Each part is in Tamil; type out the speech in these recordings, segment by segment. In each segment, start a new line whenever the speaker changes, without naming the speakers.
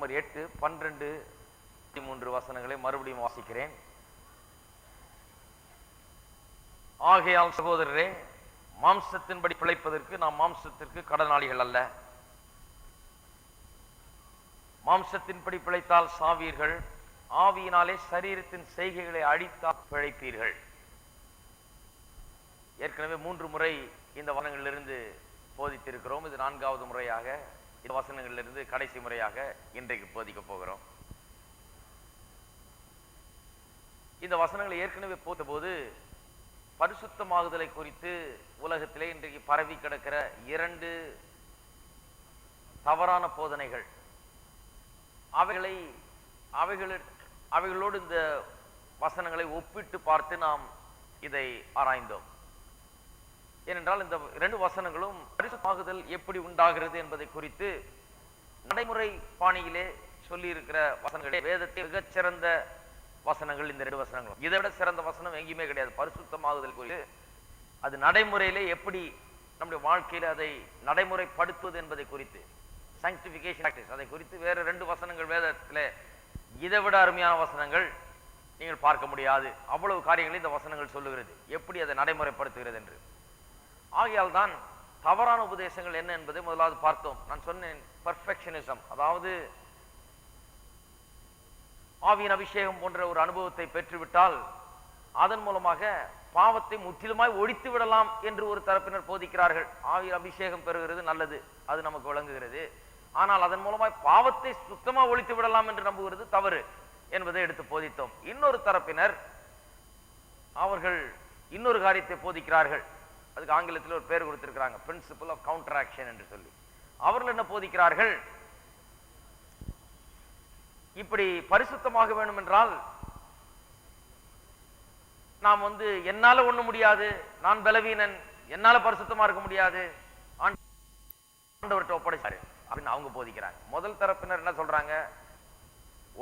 ரோமர் 8:12-13 வசனங்களை மறுபடியும் வாசிக்கிறேன். ஆகையால் சகோதரரே, மாம்சத்தின்படி பிழைப்பதற்கு நாம் மாம்சத்திற்கு கடனாளிகள் அல்ல. மாம்சத்தின்படி பிழைத்தால் சாவீர்கள், ஆவியினாலே சரீரத்தின் செய்கைகளை அழித்தால் பிழைப்பீர்கள். ஏற்கனவே 3 முறை இந்த வசனங்களிலிருந்து போதித்திருக்கிறோம். இது 4வது முறையாக இந்த வசனங்களிலிருந்து கடைசி முறையாக இன்றைக்கு போதிக்க போகிறோம். இந்த வசனங்களை ஏற்கனவே போட்ட போது பரிசுத்தமாகுதலை குறித்து உலகத்திலே இன்றைக்கு பரவி கிடக்கிற 2 தவறான போதனைகள், அவைகளோடு இந்த வசனங்களை ஒப்பிட்டு பார்த்து நாம் இதை ஆராய்ந்தோம். ஏனென்றால் இந்த 2 வசனங்களும் பரிசுத்தமாகுதல் எப்படி உண்டாகிறது என்பதை குறித்து நடைமுறை பாணியிலே சொல்லி இருக்கிற வசனங்களே வேதத்தை மிகச்சிறந்த வசனங்கள். இந்த 2 வசனங்களும் இதை விட சிறந்த வசனம் எங்கேயுமே கிடையாது. பரிசுத்தமாகுதல் குறித்து அது நடைமுறையிலே எப்படி நம்முடைய வாழ்க்கையில அதை நடைமுறைப்படுத்துவது என்பதை குறித்து, sanctification practice, அதை குறித்து வேற 2 வசனங்கள் வேதத்திலே இதை விட அருமையான வசனங்கள் நீங்கள் பார்க்க முடியாது. அவ்வளவு காரியங்களை இந்த வசனங்கள் சொல்லுகிறது, எப்படி அதை நடைமுறைப்படுத்துகிறது என்று. ஆகையால் தான் தவறான உபதேசங்கள் என்ன என்பதை முதலாவது பார்த்தோம். நான் சொன்னேன், பெர்ஃபெக்ஷனிசம், அதாவது ஆவியின் அபிஷேகம் போன்ற ஒரு அனுபவத்தை பெற்றுவிட்டால் அதன் மூலமாக பாவத்தை முற்றிலுமாய் ஒழித்து விடலாம் என்று ஒரு தரப்பினர் போதிக்கிறார்கள். ஆவியின் அபிஷேகம் பெறுகிறது நல்லது, அது நமக்கு விளங்குகிறது. ஆனால் அதன் மூலமாய் பாவத்தை சுத்தமா ஒழித்து விடலாம் என்று நம்புகிறது தவறு என்பதை எடுத்து போதித்தோம். இன்னொரு தரப்பினர் அவர்கள் இன்னொரு காரியத்தை போதிக்கிறார்கள். அதுக்கு ஆங்கிலத்தில் ஒரு பேர் கொடுத்திருக்கிறாங்க, பிரின்சிபல் ஆஃப் கவுண்டர் ஆக்ஷன் என்று சொல்லி. அவர்கள் என்ன போதிக்கிறார்கள், இப்படி பரிசுத்தமாக வேண்டும் என்றால் நாம் என்னால ஒண்ணு முடியாது, நான் பலவீனன், என்னால பரிசுத்தமா இருக்க முடியாது, ஆண்டவர்கிட்ட ஒப்படைச்சாரு அப்படின்னு அவங்க போதிக்கிறாங்க. முதல் தரப்பினர் என்ன சொல்றாங்க,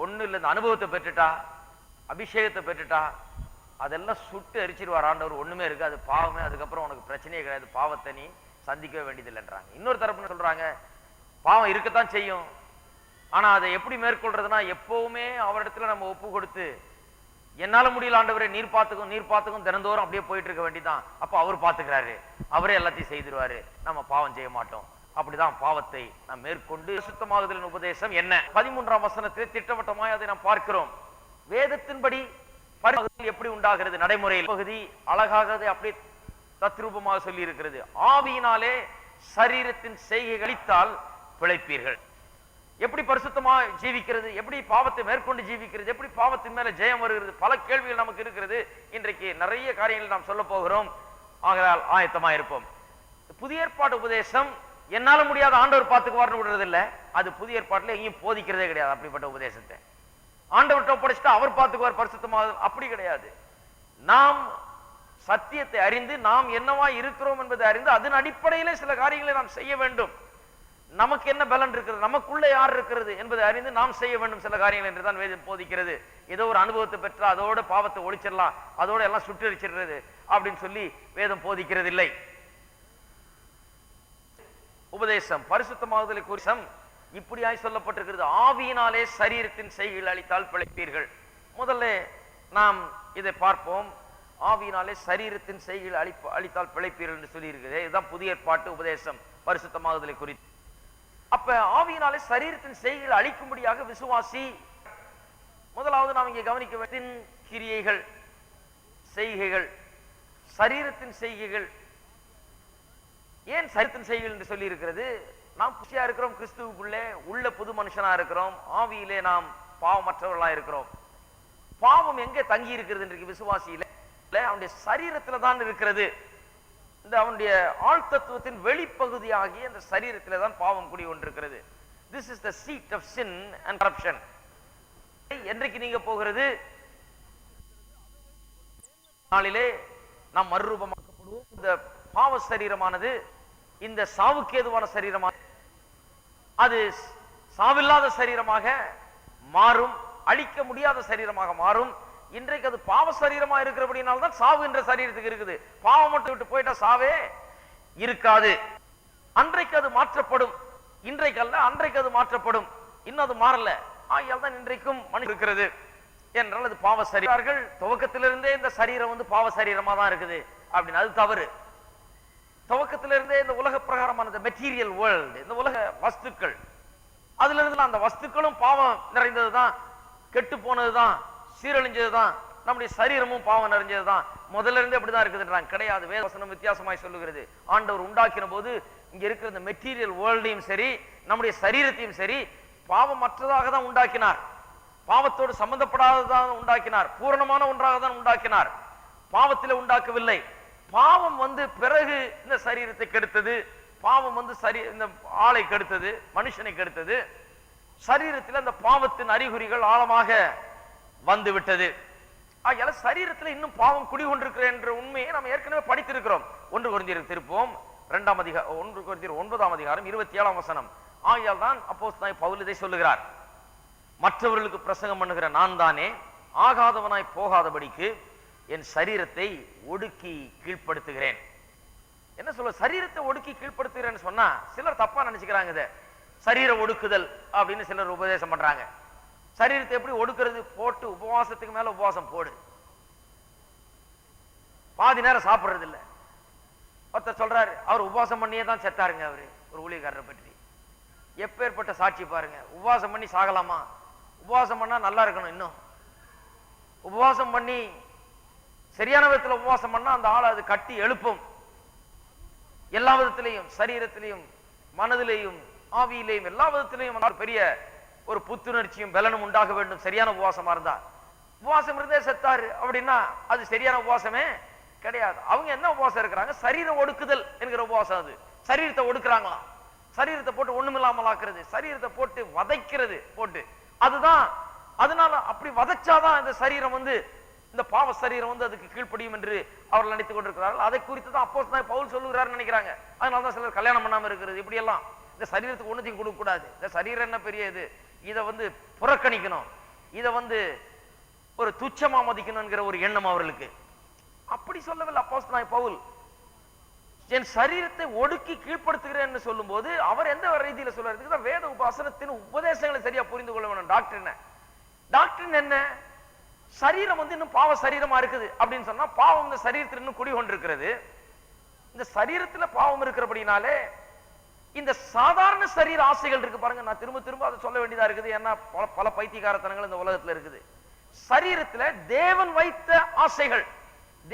ஒண்ணு இல்ல, இந்த அனுபவத்தை பெற்றுட்டா, அபிஷேகத்தை பெற்றுட்டா அதெல்லாம் சுட்டு எரிச்சிருவார் ஆண்டவர், ஒண்ணுமே இருக்கு, அது பாவமே, அதுக்கப்புறம் உனக்கு பிரச்சனையே கிடையாது, பாவத்தை நீ சந்திக்கவே வேண்டியதில்லைன்றாங்க. இன்னொரு தரப்பினர் சொல்றாங்க, பாவம் இருக்கத்தான் செய்யும், ஆனா அதை எப்படி மேற்கொள்றதுன்னா எப்பவுமே அவரிடத்துல நம்ம ஒப்பு கொடுத்து, என்னால முடியல ஆண்டவரே, நீர் பார்த்துக்கும் தினந்தோறும் அப்படியே போயிட்டு இருக்க வேண்டியதான். அப்ப அவர் பார்த்துக்கிறாரு, அவரே எல்லாத்தையும் செய்திருவாரு, நம்ம பாவம் செய்ய மாட்டோம். அப்படிதான் பாவத்தை நாம் மேற்கொண்டு சுத்தமாகுதலின் உபதேசம் என்ன? 13ஆம் வசனத்திலே திட்டவட்டமாய் அதை நாம் பார்க்கிறோம். வேதத்தின்படி பரிசுத்தம் எப்படி உண்டாகிறது நடைமுறையில் பகுதி அழகாக அப்படியே தத்ரூபமாக சொல்லி இருக்கிறது. ஆவியினாலே சரீரத்தின் செய்கைகளை அழித்தால் பிழைப்பீர்கள். எப்படி பரிசுத்தமா ஜீவிக்கிறது, எப்படி பாவத்தை மேற்கொண்டு ஜீவிக்கிறது, எப்படி பாவத்தின் மேல ஜெயம் வருகிறது, பல கேள்விகள் நமக்கு இருக்கிறது. இன்றைக்கு நிறைய காரியங்கள் நாம் சொல்ல போகிறோம். ஆகையால் ஆயத்தமா இருப்போம். புதிய ஏற்பாடு உபதேசம் என்னால முடியாத ஆண்டவர் பார்த்துக்குவார்னு விடுறது இல்ல, அது புதிய ஏற்பாட்டுல எங்கேயும் போதிக்கிறதே கிடையாது. அப்படிப்பட்ட உபதேசத்தை ஆண்டவர்கிட்ட ஒப்படைச்சிட்டா அவர் பார்த்துக்குவார் பரிசுத்தமாக, அப்படி கிடையாது. நாம் சத்தியத்தை அறிந்து நாம் என்னவா இருக்கிறோம் என்பதை அறிந்து அதன் அடிப்படையிலே சில காரியங்களை நாம் செய்ய வேண்டும். நமக்கு என்ன பலன் இருக்கிறது, நமக்குள்ள யார் இருக்கிறது என்பதை அறிந்து நாம் செய்ய வேண்டும் சில காரியங்கள் என்றுதான் வேதம் போதிக்கிறது. ஏதோ ஒரு அனுபவத்தை பெற்றா அதோட பாவத்தை ஒழிச்சிடலாம், அதோட எல்லாம் சுட்டரிச்சிடுறது அப்படின்னு சொல்லி வேதம் போதிக்கிறது இல்லை. உபதேசம் பரிசுத்தமாகுதலை குறித்து இப்படியாய் சொல்லப்பட்டிருக்கிறது, ஆவியினாலே சரீரத்தின் செய்கைகள் அழித்தால் பிழைப்பீர்கள். முதல்ல நாம் இதை பார்ப்போம். ஆவியினாலே சரீரத்தின் செய்கைகள் அழித்தால் பிழைப்பீர்கள் என்று சொல்லி இருக்குது. இதுதான் புதிய ஏற்பாட்டு உபதேசம் பரிசுத்தமாகுதலை குறித்து. அப்ப ஆவியினாலே சரீரத்தின் செய்கைகள் அழிக்கும்படியாக விசுவாசி முதலாவது நாம் இங்கே கவனிக்க வேண்டிய கிரியைகள், செய்கைகள், சரீரத்தின் செய்கைகள். ஏன் சரீரத்தின் செய்கைகள் என்று சொல்லி இருக்கிறது? நாம் புதியா இருக்கிறோம், கிறிஸ்துவுக்குள்ளே உள்ள புது மனுஷனா இருக்கிறோம், ஆவியிலே நாம் பாவமற்றவர்களா இருக்கிறோம். பாவம் எங்கே தங்கி இருக்கிறது இன்றைக்கு விசுவாசியில? அவனுடைய சரீரத்துல தான் இருக்கிறது. இந்த அவனுடைய ஆழ்தத்துவத்தின் வெளிப்பகுதியாகிய அந்த சரீரத்திலே தான் பாவம் குடி கொண்டிருக்கிறது. This is the seat of sin and corruption. என்றைக்கு நீங்க போகிறது? நாளிலே நாம் மறுரூபமாக்கப்படுவோம். இந்த பாவ சரீரமானது இந்த சாவுக்கு ஏதுவான சரீரமாக, அது சாவில்லாத சரீரமாக மாறும், அழிக்க முடியாத சரீரமாக மாறும். இன்றைக்கு அது பாவ சரீரமா இருக்கிறபடினால்தான் சாவு என்ற சரீரத்துக்கு இருக்குது. பாவம் மட்டும் விட்டு போயிட்டா சாவே இருக்காது. அன்றைக்கு அது மாற்றப்படும், இன்றைக்கு அல்ல, அன்றைக்கு அது மாற்றப்படும். இன்னும் அது மாறல. ஆகையால் தான் இன்றைக்கும் மனிதன் இருக்கிறது என்றால் அது பாவ சரீரங்கள். துவக்கத்திலிருந்தே இந்த சரீரம் வந்து பாவ சரீரமா தான் இருக்குது அப்படின்னு அது தவறு. துவக்கத்திலிருந்தே இந்த உலக பிரகாரமான மெட்டீரியல் வேர்ல்டு, இந்த உலக வஸ்துக்கள், அதுல இருந்து அந்த வஸ்துக்களும் பாவம் நிறைந்ததுதான், கெட்டு போனதுதான், சீரழிஞ்சதுதான். நம்முடைய சரீரமும் பாவம் நிறைஞ்சதுதான். முதல்ல இருந்து அப்படிதான் இருக்குதுன்றாங்க. கிடையாது, வேதவசனம் வித்தியாசமாய் சொல்லுகிறது. ஆண்டவர் உண்டாக்கின போது இங்க இருக்கிற இந்த மெட்டீரியல் வேர்ல்டையும் சரி நம்முடைய சரீரத்தையும் சரி பாவமற்றதாக தான் உண்டாக்கினார். பாவத்தோடு சம்பந்தப்படாததான் உண்டாக்கினார். பூரணமான ஒன்றாக தான் உண்டாக்கினார். பாவத்திலே உண்டாக்கவில்லை. பாவம் வந்து பிறகு இந்த சரீரத்தை கெடுத்தது. பாவம் வந்து இந்த ஆளை கெடுத்தது, மனுஷனை கெடுத்தது. சரீரத்தில் அந்த பாவத்தின் அறிகுறிகள் ஆழமாக வந்து விட்டது. ஆகையால சரீரத்தில் இன்னும் பாவம் குடிகொண்டிருக்கிற என்ற உண்மையை நாம் ஏற்கனவே படித்திருக்கிறோம். 1 கொரிந்தியர் திருப்போம் 2ஆம் அதிகாரம் 1 கொரிந்தியர் 9ஆம் அதிகாரம் 27ஆம் வசனம். ஆகையால் தான் அப்போஸ்தலனாகிய பவுல் இதை சொல்லுகிறார். மற்றவர்களுக்கு பிரசங்கம் பண்ணுகிற நான் தானே ஆகாதவனாய் போகாதபடிக்கு என் சரீரத்தை ஒடுக்கி கீழ்ப்படுத்துகிறேன். என்ன சொல்ல, சரீரத்தை ஒடுக்கி கீழ்ப்படுத்துகிறேன்னு சொன்னா சிலர் தப்பா நினைச்சுக்கிறாங்க. இதை சரீர ஒடுக்குதல் அப்படின்னு சிலர் உபதேசம் பண்றாங்க. சரீரத்தை எப்படி ஒடுக்கிறது? போட்டு உபவாசத்துக்கு மேல உபவாசம் போடு, பாதி நேரம் சாப்பிடுறது இல்ல. ஒருத்தர் சொல்றாரு, அவர் உபவாசம் பண்ணியே தான் செத்தாருங்க. அவரு ஒரு ஊழியக்காரரை பற்றி எப்பேற்பட்ட சாட்சி பாருங்க. உபவாசம் பண்ணி சாகலாமா? உபவாசம் பண்ணா நல்லா இருக்கணும். இன்னும் உபவாசம் பண்ணி சரியான விதத்தில் உபவாசம் பண்ணா அந்த ஆளை அது கட்டி எழுப்பும். எல்லா விதத்திலையும், சரீரத்திலையும், மனதிலையும், ஆவியிலையும், எல்லா விதத்திலையும் பெரிய ஒரு புத்துணர்ச்சியும் பலனும் உண்டாக வேண்டும். சரியான உபவாசமா இருந்தா. உபவாசம் இருந்தே செத்தாரு அப்படின்னா அது சரியான உபவாசமே கிடையாது. அவங்க என்ன உபவாசம் இருக்கிறாங்க? சரீர ஒடுக்குதல் என்கிற உபவாசம். அது சரீரத்தை ஒடுக்குறாங்களாம். சரீரத்தை போட்டு ஒண்ணுமில்லாமல் ஆக்குறது, சரீரத்தை போட்டு வதைக்கிறது போட்டு. அதுதான், அதனால அப்படி வதைச்சாதான் இந்த சரீரம் வந்து, இந்த பாவ சரீரம் வந்து அதுக்கு கீழ்ப்படியும் என்று அவர்கள் நினைத்துக் கொண்டிருக்கிறார்கள். அதை குறித்து தான் அப்போஸ்தலனாகிய பவுல் சொல்லுகிறாருன்னு நினைக்கிறாங்க. அதனாலதான் சிலர் கல்யாணம் பண்ணாம இருக்கிறது. இப்படி எல்லாம் இந்த சரீரத்துக்கு ஒண்ணுத்தையும் கொடுக்க கூடாது. இந்த சரீரம் என்ன பெரிய இது, இதை வந்து புறக்கணிக்கணும், இதை வந்து ஒரு துச்சமா மதிக்கணும்ங்கிற ஒரு எண்ணம் அவர்களுக்கு. அப்படி சொல்லவில்லை அப்போஸ்தலனாகிய பவுல். என் சரீரத்தை ஒடுக்கி கீழ்ப்படுத்துகிறேன்னு சொல்லும் போது அவர் எந்த ரீதியில சொல்றதுக்கு தான் வேத உபவாசனத்தின் உபதேசங்களை சரியா புரிந்து கொள்ள வேணும். டாக்டர் என்ன, சரீரம் வந்து இன்னும் பாவ சரீரமா இருக்குது அப்படின்னு சொன்னா பாவம் இந்த சரீரத்தில் இன்னும் குடிகொண்டிருக்கிறது. இந்த சரீரத்துல பாவம் இருக்கிறபடினாலே இந்த சாதாரண சரீர ஆசைகள் இருக்கு பாருங்க. நான் திரும்ப திரும்ப அதை சொல்ல வேண்டியதா இருக்குது. ஏன்னா பல பைத்தியகாரத்தனங்கள் இந்த உலகத்துல இருக்குது. சரீரத்துல தேவன் வைத்த ஆசைகள்,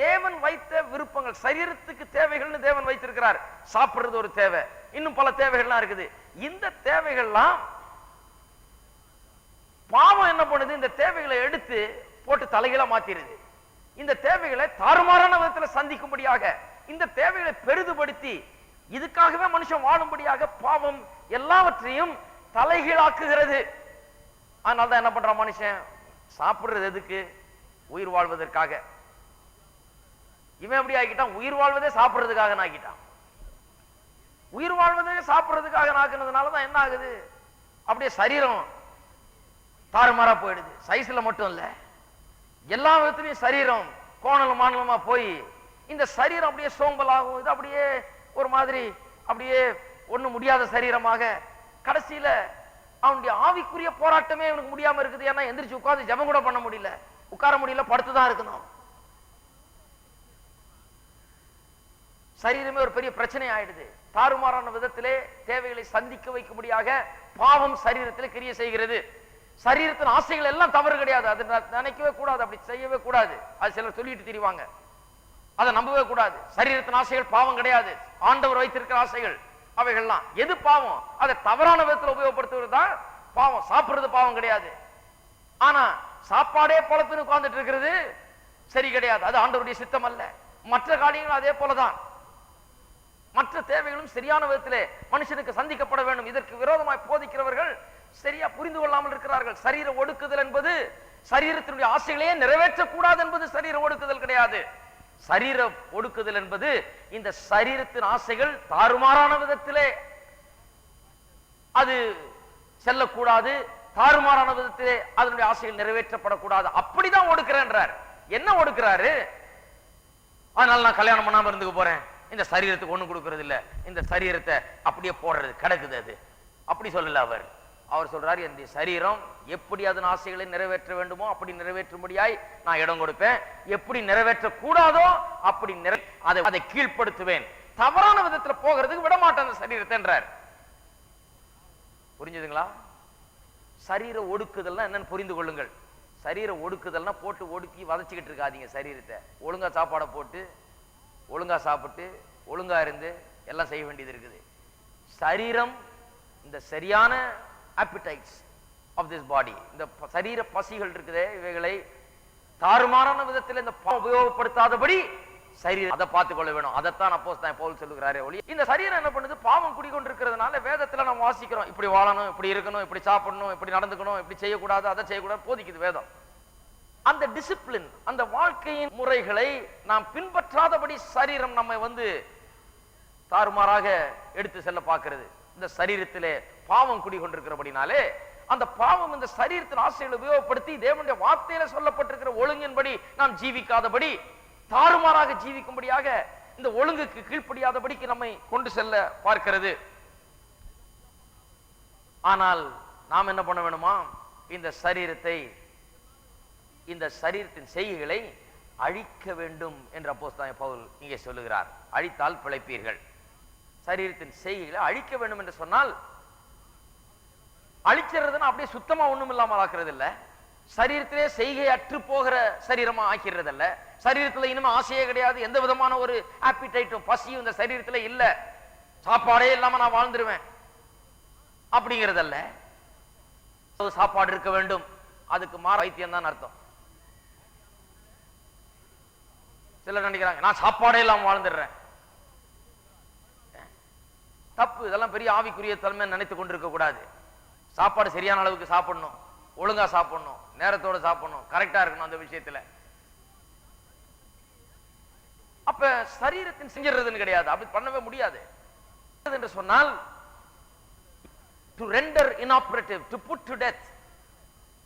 தேவன் வைத்த விருப்பங்கள், சரீரத்துக்கு தேவைகள்னு தேவன் வைத்திருக்கிறார். சாப்பிடுறது ஒரு தேவை, இன்னும் பல தேவைகள்லாம் இருக்குது. இந்த தேவைகள்லாம் பாவம் என்ன பண்ணுது? இந்த தேவைகளை எடுத்து போட்டு தலைகீழா மாத்திருது. இந்த தேவைகளை தாறுமாறான விதத்தில் சந்திக்கும்படியாக, இந்த தேவைகளை பெரிதுபடுத்தி இதுக்காகவே மனுஷன் வாழும்படியாக பாவம் எல்லாவற்றையும் தலைகீழாக்குகிறது. அதனால்தான் என்ன பண்றான் மனுஷன்? சாப்பிடுறது எதுக்கு? உயிர் வாழ்வதற்காக. இவன் எப்படி ஆக்கிட்டான்? உயிர் வாழ்வதே சாப்பிடுறதுக்காக ஆக்கிட்டான். உயிர் வாழ்வதே சாப்பிடுறதுக்காக ஆக்குனதுனாலதான் என்ன ஆகுது? அப்படியே சரீரம் தாறுமாறா போயிடுது. சைஸ்ல மட்டும் இல்ல, எல்லா விதத்திலையும் சரீரம் கோணலும் மாணலமா போய் இந்த சரீரம் அப்படியே சோம்பலாகும். இது அப்படியே ஒரு மாதிரி அப்படியே ஒண்ணு முடியாத சரீரமாக கடைசியில அவனுடைய ஆவிக்குரிய போராட்டமே அவனுக்கு முடியாம இருக்குது. ஏன்னா எந்திரிச்சு உட்கார்ந்து ஜெபம் கூட பண்ண முடியல, உட்கார முடியல, படுத்துதான் இருக்கணும். சரீரமே ஒரு பெரிய பிரச்சனை ஆயிடுது. தாறுமாறான விதத்திலே தேவைகளை சந்திக்க வைக்கும்படியாக பாவம் சரீரத்தில் கிரியை செய்கிறது. சரீரத்தின் ஆசைகள் எல்லாம் தவறு கிடையாது, அது நினைக்கவே கூடாது, அப்படி செய்யவே கூடாது. அது சிலர் சொல்லிட்டு திரிவாங்க, அதை நம்பவே கூடாது. சரீரத்தின் ஆசைகள் பாவம் கிடையாது, ஆண்டவர் வைத்திருக்கிற ஆசைகள் அவைகள்லாம். எது பாவம்? அதை தவறான விதத்தில் உபயோகப்படுத்துவது தான் பாவம். சாப்பிடுறது பாவம் கிடையாது, ஆனா சாப்பாடே பொழப்புன்னு உட்கார்ந்துட்டு இருக்கிறது சரி கிடையாது, அது ஆண்டவருடைய சித்தம் அல்ல. மற்ற காரியங்களும் அதே போலதான். மற்ற தேவைகளும் சரியான விதத்திலே மனுஷனுக்கு சந்திக்கப்பட வேண்டும். இதற்கு விரோதமாய் போதிக்கிறவர்கள் சரியா புரிந்து கொள்ளாமல் இருக்கிறார்கள். சரீர ஒடுக்குதல் என்பது சரீரத்தினுடைய ஆசைகளையே நிறைவேற்றக்கூடாது என்பது சரீர ஒடுக்குதல் கிடையாது. சரீர ஒடுக்குதல் என்பது இந்த சரீரத்தின் ஆசைகள் தாறுமாறான விதத்திலே அது செல்லக்கூடாது, தாறுமாறான விதத்திலே அதனுடைய ஆசைகள் நிறைவேற்றப்படக்கூடாது. அப்படிதான் ஒடுக்கிறேன்றார். என்ன ஒடுக்கிறாரு? அதனால நான் கல்யாணம் பண்ணாம இருந்துக்க போறேன், இந்த சரீரத்துக்கு ஒண்ணு கொடுக்கறது இல்ல, இந்த சரீரத்தை அப்படியே போடுறது கிடக்குது, அது அப்படி சொல்லல அவர். அவர் சொல்றாரு, என்னுடைய சரீரம் எப்படி அதன் ஆசைகளை நிறைவேற்ற வேண்டுமோ அப்படி நிறைவேற்றும்படியாய் நான் இடம் கொடுப்பேன், எப்படி நிறைவேற்ற கூடாதோ அப்படி அதை கீழ்ப்படுத்துவேன், தவறான விதத்துல போகிறதுக்கு விட மாட்டேன் அந்த சரீரத்தை என்றார். புரிஞ்சுதுங்களா? சரீர ஒடுக்குதல்னா என்னன்னு புரிந்து கொள்ளுங்கள். சரீர ஒடுக்குதல்னா போட்டு ஒடுக்கி வதச்சிக்கிட்டு இருக்காதீங்க சரீரத்தை. ஒழுங்கா சாப்பாடை போட்டு ஒழுங்கா சாப்பிட்டு ஒழுங்கா இருந்து எல்லாம் செய்ய வேண்டியது இருக்குது. சரீரம் இந்த சரியான appetites of this body, இந்த சரீர பசிகள் இருக்குதே, இவைகளை தாறுமாறான விதத்தில் இந்த உபயோகப்படுத்தாதபடி சரீரம் அதை பார்த்துக் கொள்ள வேணும். அதைத்தான் அப்போஸ்தலன் பவுல் சொல்லுகிறாரே ஒளி, இந்த சரீரம் என்ன பண்ணுது? பாவம் குடிக்கொண்டிருக்கிறதுனால வேதத்துல நம்ம வாசிக்கிறோம், இப்படி வாழணும், இப்படி இருக்கணும், இப்படி சாப்பிடணும், இப்படி நடந்துக்கணும், இப்படி செய்யக்கூடாது, அதை செய்யக்கூடாது போதிக்குது வேதம். அந்த டிசிப்ளின், அந்த வாழ்க்கையின் முறைகளை நாம் பின்பற்றாதபடி சரீரம் நம்மை தாறுமாறாக எடுத்து செல்ல பார்க்கிறது. இந்த சரீரத்திலே பாவம் குடிகொண்டிருக்கிறபடினாலே அந்த பாவம் இந்த சரீரத்தின் ஆசைகளை உபயோகப்படுத்தி தேவனுடைய வார்த்தையில சொல்லப்பட்டிருக்கிற ஒழுங்கின்படி நாம் ஜீவிக்காதபடி, தாறுமாறாக ஜீவிக்கும்படியாக, இந்த ஒழுங்குக்கு கீழ்ப்படியாதபடிக்கு நம்மை கொண்டு செல்ல பார்க்கிறது. ஆனால் நாம் என்ன பண்ண வேணுமா? இந்த சரீரத்தின் செய்கைகளை அழிக்க வேண்டும் என்று அப்போஸ்தலன் பவுல் இங்கே சொல்லுகிறார். அழித்தால் பிழைப்பீர்கள். சரீரத்தின் செய்கைகளை அழிக்க வேண்டும் என்று சொன்னால், அழிக்கிறதுன்னா அப்படியே சுத்தமா ஒண்ணும் இல்லாமல் ஆக்குறது இல்ல, சரீரத்திலே செய்கை அற்று போகிற சரீரமா ஆக்கிறது இல்ல, சரீரத்துல இனிமே ஆசையே கிடையாது, எந்த விதமான ஒரு ஆப்பிடைட்டும் பசியும் இந்த சரீரத்துல இல்ல, சாப்பாடே இல்லாம நான் வாழ்ந்துருவேன் அப்படிங்கிறதல்ல. சாப்பாடு இருக்க வேண்டும், அதுக்கு மாற வைத்தியம் தான் அர்த்தம். சிலர் நினைக்கிறாங்க நான் சாப்பாடே இல்லாம வாழ்ந்துடுறேன், தப்பு. இதெல்லாம் பெரிய ஆவிக்குரிய தன்மை நினைத்துக் கொண்டிருக்க கூடாது. சாப்பாடு சரியான அளவுக்கு சாப்பிடணும், ஒழுங்கா சாப்பிடணும், நேரத்தோட சாப்பிடணும், கரெக்டா இருக்கணும் அந்த விஷயத்துல. அப்ப சரீரத்தின் செஞ்சிடறதுன்னு கிடையாது, அப்படி பண்ணவே முடியாது என்று சொன்னால், to render inoperative, to put to death,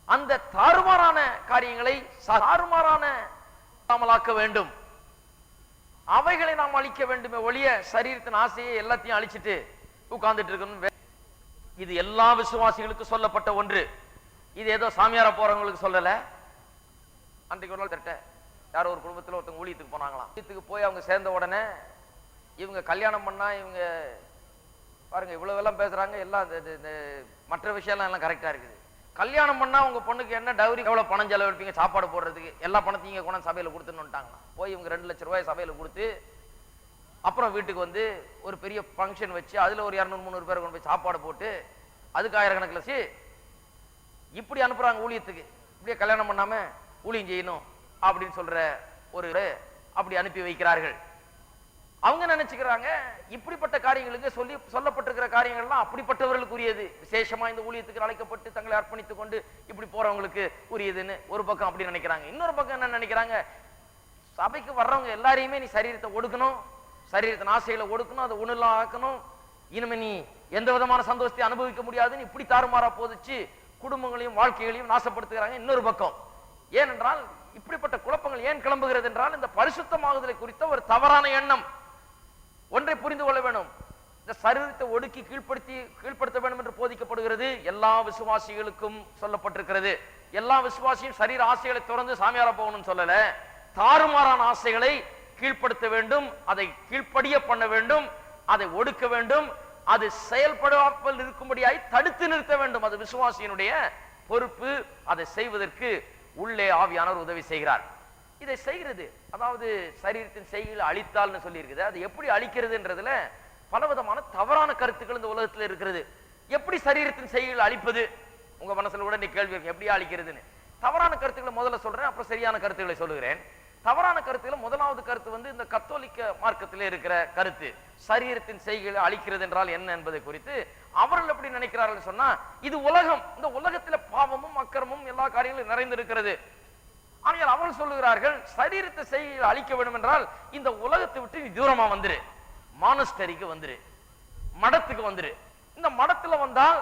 அந்த தாறுமாறான காரியங்களை தாறுமாறான அமலாக்க வேண்டும், அவைகளை நாம் அழிக்க வேண்டுமே ஒழிய சரீரத்தின் ஆசையை எல்லாத்தையும் அழிச்சிட்டு உட்கார்ந்துட்டு இருக்கணும். இது எல்லா விசுவாசிகளுக்கும் சொல்லப்பட்ட ஒன்று. இது ஏதோ சாமியார போறவங்களுக்கு சொல்லல. அன்றைக்கு ஒரு நாள் தட்ட யாரோ ஒரு குடும்பத்தில் ஒருத்தவங்க ஊழியத்துக்கு போனாங்களாம். ஊழியத்துக்கு போய் அவங்க சேர்ந்த உடனே இவங்க கல்யாணம் பண்ணா, இவங்க பாருங்க இவ்வளவு எல்லாம் பேசுறாங்க, எல்லாம் மற்ற விஷயம் எல்லாம் கரெக்டா இருக்குது. கல்யாணம் பண்ணா உங்க பொண்ணுக்கு என்ன டவுரி, எவ்வளவு பணம் செலவழிப்பீங்க சாப்பாடு போடுறதுக்கு, எல்லா பணத்தையும் இங்க கொண்டு சபையில கொடுத்துன்னு போய் இவங்க 2 லட்சம் ரூபாய் சபையில கொடுத்து, அப்புறம் வீட்டுக்கு ஒரு பெரிய ஃபங்க்ஷன் வச்சு அதுல ஒரு 200-300 பேர் கொண்டு போய் சாப்பாடு போட்டு அதுக்கு ஆயிரக்கணக்கில் இப்படி அனுப்புறாங்க ஊழியத்துக்கு. இப்படியே கல்யாணம் பண்ணாம ஊழியம் செய்யணும் அப்படின்னு சொல்ற ஒரு அப்படி அனுப்பி வைக்கிறார்கள். அவங்க நினைச்சுக்கிறாங்க இப்படிப்பட்ட காரியங்களுக்கு சொல்லப்பட்டிருக்கிற காரியங்கள்லாம் அப்படிப்பட்டவர்களுக்கு உரியது, விசேஷமா இந்த ஊழியத்துக்கு அழைக்கப்பட்டு தங்களை அர்ப்பணித்துக் கொண்டு இப்படி போறவங்களுக்கு உரியதுன்னு ஒரு பக்கம் அப்படி நினைக்கிறாங்க. இன்னொரு பக்கம் என்ன நினைக்கிறாங்க? சபைக்கு வர்றவங்க எல்லாரையுமே நீ சரீரத்தை ஒடுக்கணும், சரீரத்தின் ஆசைகளை ஒடுக்கணும், அதை உணர்லாம் ஆக்கணும், இனிமே நீ எந்த விதமான சந்தோஷத்தை அனுபவிக்க முடியாதுன்னு இப்படி தாறுமாறா போதிச்சு குடும்பங்களையும் வாழ்க்கைகளையும் நாசப்படுத்துகிறாங்க. இன்னொரு பக்கம் ஏனென்றால் இப்படிப்பட்ட குழப்பங்கள் ஏன் கிளம்புகிறது என்றால், இந்த பரிசுத்தமாகுதலை குறித்த ஒரு தவறான எண்ணம். ஒன்றை புரிந்து கொள்ள வேண்டும், இந்த சரீரத்தை ஒடுக்கி கீழ்ப்படுத்த வேண்டும் என்று போதிக்கப்படுகிறது. எல்லா விசுவாசிகளுக்கும் சொல்லப்பட்டிருக்கிறது. எல்லா விசுவாசியும் சரீர ஆசைகளை திறந்து சாமியார போகணும்னு சொல்லல, தாறுமாறான ஆசைகளை கீழ்ப்படுத்த வேண்டும், அதை கீழ்ப்படிய பண்ண வேண்டும், அதை ஒடுக்க வேண்டும், அது செயல்படாமல் இருக்கும்படியாய் தடுத்து நிறுத்த வேண்டும். அது விசுவாசியினுடைய பொறுப்பு. அதை செய்வதற்கு உள்ளே ஆவியானவர் உதவி செய்கிறார். இதை செய்கிறது, அதாவது சரீரத்தின் செய்கைகளை அழித்தால்னு சொல்லி இருக்குது. அது எப்படி அழிக்கிறதுன்றதுல பலவிதமான தவறான கருத்துக்கள் இந்த உலகத்தில் இருக்கிறது. எப்படி சரீரத்தின் செய்கைகளை அழிப்பது? உங்க மனசுல கூட நீ கேள்வி இருக்கு, எப்படியா அழிக்கிறதுன்னு. தவறான கருத்துக்களை முதல்ல சொல்றேன், அப்புறம் சரியான கருத்துக்களை சொல்லுகிறேன். தவறான கருத்துக்களை முதலாவது கருத்து இந்த கத்தோலிக்க மார்க்கத்திலே இருக்கிற கருத்து. சரீரத்தின் செய்கைகளை அழிக்கிறது என்றால் என்ன என்பதை குறித்து அவர்கள் எப்படி நினைக்கிறார்கள் சொன்னா, இது உலகம், இந்த உலகத்துல பாவமும் அக்கிரமும் எல்லா காரியங்களும் நிறைந்திருக்கிறது. ஆனால் அவர்கள் சொல்லுகிறார்கள், சரீரத்தை செய்கைகளை அழிக்க வேண்டும் என்றால் இந்த உலகத்தை விட்டு நீ தூரமா வந்துரு, மானஸ்டரிக்கு வந்துரு, மடத்துக்கு வந்துரு. இந்த மடத்துல வந்தால்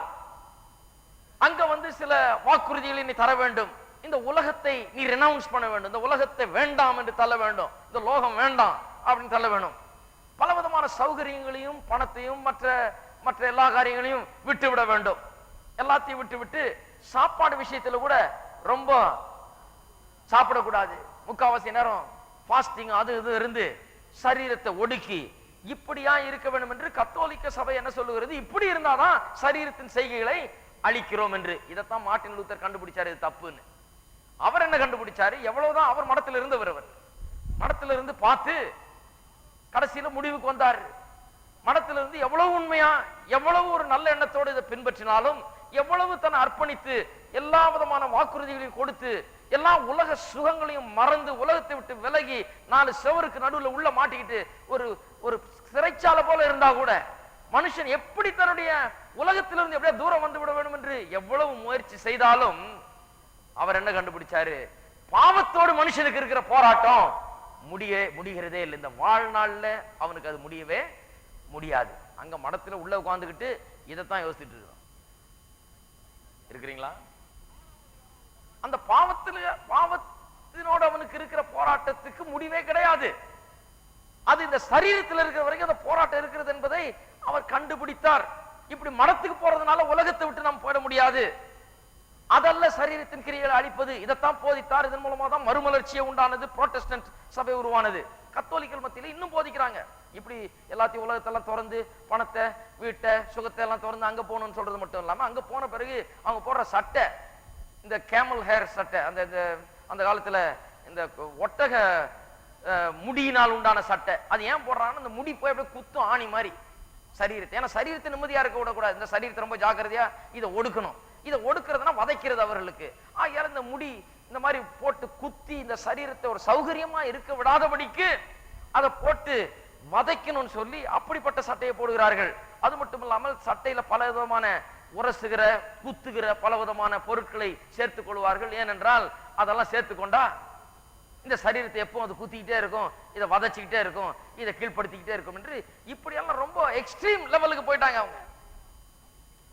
அங்க சில வாக்குறுதிகளை நீ தர வேண்டும், இந்த உலகத்தை நீ ரெனவுன்ஸ் பண்ண வேண்டும், இந்த உலகத்தை வேண்டாம் என்று தள்ள வேண்டும், இந்த லோகம் வேண்டாம் அப்படின்னு தள்ள வேண்டும். பலவிதமான சௌகரியங்களையும் பணத்தையும் மற்ற எல்லா காரியங்களையும் விட்டுவிட வேண்டும். எல்லாத்தையும் விட்டு விட்டு சாப்பாடு விஷயத்துல கூட ரொம்ப சாப்பிடக்கூடாது, முக்காவாசி நேரம் ஃபாஸ்டிங் அது இது இருந்து சரீரத்தை ஒடுக்கி இப்படியா இருக்க வேண்டும் என்று கத்தோலிக்க சபை என்ன சொல்லுகிறது? இப்படி இருந்தாதான் சரீரத்தின் செய்கைகளை அழிக்கிறோம் என்று. இதைத்தான் மார்ட்டின் லூத்தர் கண்டுபிடிச்சாரு, இது தப்புன்னு. அவர் என்ன கண்டுபிடிச்சாரு? எவ்வளவுதான் அவர் மடத்தில் இருந்தவர், அவர் மடத்துல இருந்து பார்த்து கடைசியில முடிவுக்கு வந்தார். மடத்துல இருந்து எவ்வளவு உண்மையா, எவ்வளவு ஒரு நல்ல எண்ணத்தோடு இதை பின்பற்றினாலும், எவ்வளவு தன்னை அர்ப்பணித்து எல்லா விதமான வாக்குறுதிகளையும் கொடுத்து எல்லா உலக சுகங்களையும் மறந்து உலகத்தை விட்டு விலகி 4 செவருக்கு நடுவில் உள்ள மாட்டிக்கிட்டு ஒரு ஒரு சிறைச்சாலை போல இருந்தா கூட மனுஷன் எப்படி தன்னுடைய உலகத்திலிருந்து எப்படியா தூரம் வந்து விட வேண்டும் என்று எவ்வளவு முயற்சி செய்தாலும் அவர் என்ன கண்டுபிடிச்சாரு? பாவத்தோடு மனுஷனுக்கு இருக்கிற போராட்டம் முடிகிறதே இல்லை. இந்த வாழ்நாள்ல அவனுக்கு அது முடியவே முடியாது. அங்க மடத்துல உள்ள உட்கார்ந்துகிட்டு இதைத்தான் யோசிச்சுட்டு இருக்கிறீங்களா? அந்த பாவத்தினோடு அவனுக்கு இருக்கிற போராட்டத்துக்கு முடிவே கிடையாது. அது இந்த சரீரத்தில் இருக்கிற வரைக்கும் அந்த போராட்டம் இருக்கிறது என்பதை அவர் கண்டுபிடித்தார். இப்படி மடத்துக்கு போறதுனால உலகத்தை விட்டு நாம் போயிட முடியாது, அதல்ல சரீரத்தின் கிரியைகளை அழிப்பது. இதைத்தான் போதித்தார். இதன் மூலமா தான் மறுமலர்ச்சியை உண்டானது, புரோட்டஸ்டன்ட் சபை உருவானது. கத்தோலிக்கல் மத்தியில இன்னும் போதிக்கிறாங்க. இப்படி எல்லாத்தையும் உலகத்தெல்லாம் திறந்து பணத்தை வீட்டை சுகத்தை எல்லாம் திறந்து அங்க போகணும்னு சொல்றது மட்டும் இல்லாம, அங்க போன பிறகு அவங்க போடுற சட்டை, இந்த கேமல் ஹேர் சட்டை, அந்த காலத்துல இந்த ஒட்டக முடியினால் உண்டான சட்டை, அது ஏன் போடுறாங்கன்னா அந்த முடி போய் அப்படியே குத்தும் ஆணி மாதிரி சரீரத்தை. ஏன்னா சரீரத்தை நிம்மதியா இருக்க விடக்கூடாது, இந்த சரீரத்தை ரொம்ப ஜாக்கிரதையா இதை ஒடுக்கணும். இதை ஒடுக்கிறதுனா வதைக்கிறது அவர்களுக்கு. ஆகையால இந்த முடி இந்த மாதிரி போட்டு குத்தி இந்த சரீரத்தை ஒரு சௌகரியமா இருக்க விடாதபடிக்கு அதை போட்டு வதைக்கணும்னு சொல்லி அப்படிப்பட்ட சட்டையை போடுகிறார்கள். அது மட்டும் இல்லாமல் சட்டையில பல விதமான உரசுகிற குத்துகிற பல விதமான பொருட்களை சேர்த்துக் கொள்வார்கள். ஏனென்றால் அதெல்லாம் சேர்த்துக்கொண்டா இந்த சரீரத்தை எப்போ அது குத்திக்கிட்டே இருக்கும், இதை வதச்சிக்கிட்டே இருக்கும், இதை கீழ்படுத்திக்கிட்டே இருக்கும் என்று இப்படியெல்லாம் ரொம்ப எக்ஸ்ட்ரீம் லெவலுக்கு போயிட்டாங்க அவங்க.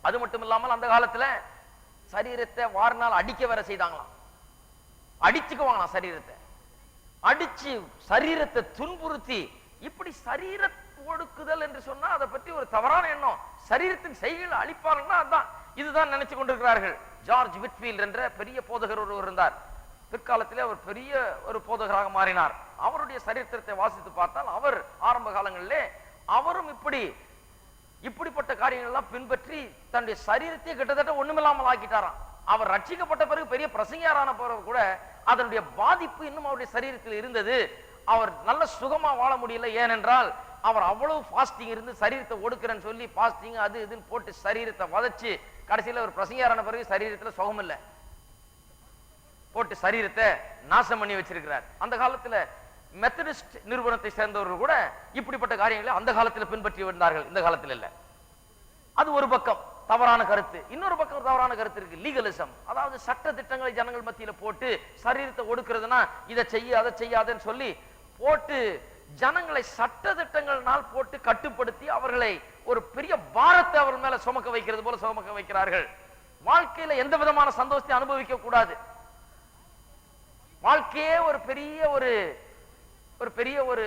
அது மட்டும் இல்லாமல் அந்த காலத்துல சரீரத்தை வாரினால் அடிக்க வேற செய்தாங்களாம். அடிச்சுக்குவாங்களாம் சரீரத்தை, அடிச்சு சரீரத்தை துன்புறுத்தி. இப்படி சரீர ஒடுக்குதல் என்று சொன்னா அதை பற்றி ஒரு தவறான எண்ணம். சரீரத்தின் செய்கைகளை அழிப்பாங்கன்னா அதான் இதுதான் நினைச்சு கொண்டிருக்கிறார்கள். ஜார்ஜ் விட்ஃபீல்ட் என்ற பெரிய போதகர் ஒருவர் இருந்தார். பிற்காலத்திலே அவர் பெரிய ஒரு போதகராக மாறினார். அவருடைய சரித்திரத்தை வாசித்து பார்த்தால் அவர் ஆரம்ப காலங்களிலே அவரும் இப்படிப்பட்ட காரியங்கள் எல்லாம் பின்பற்றி தன்னுடைய சரீரத்தை கிட்டத்தட்ட ஒண்ணுமில்லாமல் ஆக்கிட்டாராம். அவர் ரட்சிக்கப்பட்ட பிறகு பெரிய பிரசங்கியாரான பிறகு கூட அதனுடைய பாதிப்பு இன்னும் அவருடைய சரீரத்தில் இருந்தது. அவர் நல்ல சுகமா வாழ முடியல. ஏனென்றால் அவர் அவ்வளவு ஃபாஸ்டிங் இருந்து சரீரத்தை ஒடுக்கிறேன்னு சொல்லி ஃபாஸ்டிங் அது இதுன்னு போட்டு சரீரத்தை வதச்சு கடைசியில் ஒரு பிரசங்கியாரான பிறகு சரீரத்துல சுகம் இல்லை, போட்டு சரீரத்தை நாசம் பண்ணி வச்சிருக்கிறார். அந்த காலத்துல மெத்தடிஸ்ட் நிறுவனத்தை சேர்ந்தவர்கள் கூட இப்படிப்பட்ட காரியங்களை அந்த காலத்தில் பின்பற்றி வந்தார்கள், இந்த காலத்தில் இல்ல. அது ஒரு பக்கம் தவறான கருத்து. இன்னொரு பக்கம் தவறான கருத்து இருக்கு, லீகலிசம். அதாவது சட்ட திட்டங்களை ஜனங்கள் மத்தியில போட்டு சரீரத்தை ஒடுக்கிறதுனா இதை செய்ய அதை செய்யாதுன்னு சொல்லி போட்டு ஜனங்களை சட்ட திட்டங்கள்னால் போட்டு கட்டுப்படுத்தி அவர்களை ஒரு பெரிய பாரத்தை அவர் மேல சுமக்க வைக்கிறது போல சுமக்க வைக்கிறார்கள். வாழ்க்கையில எந்த விதமான சந்தோஷத்தை அனுபவிக்க கூடாது. வாழ்க்கையே ஒரு பெரிய ஒரு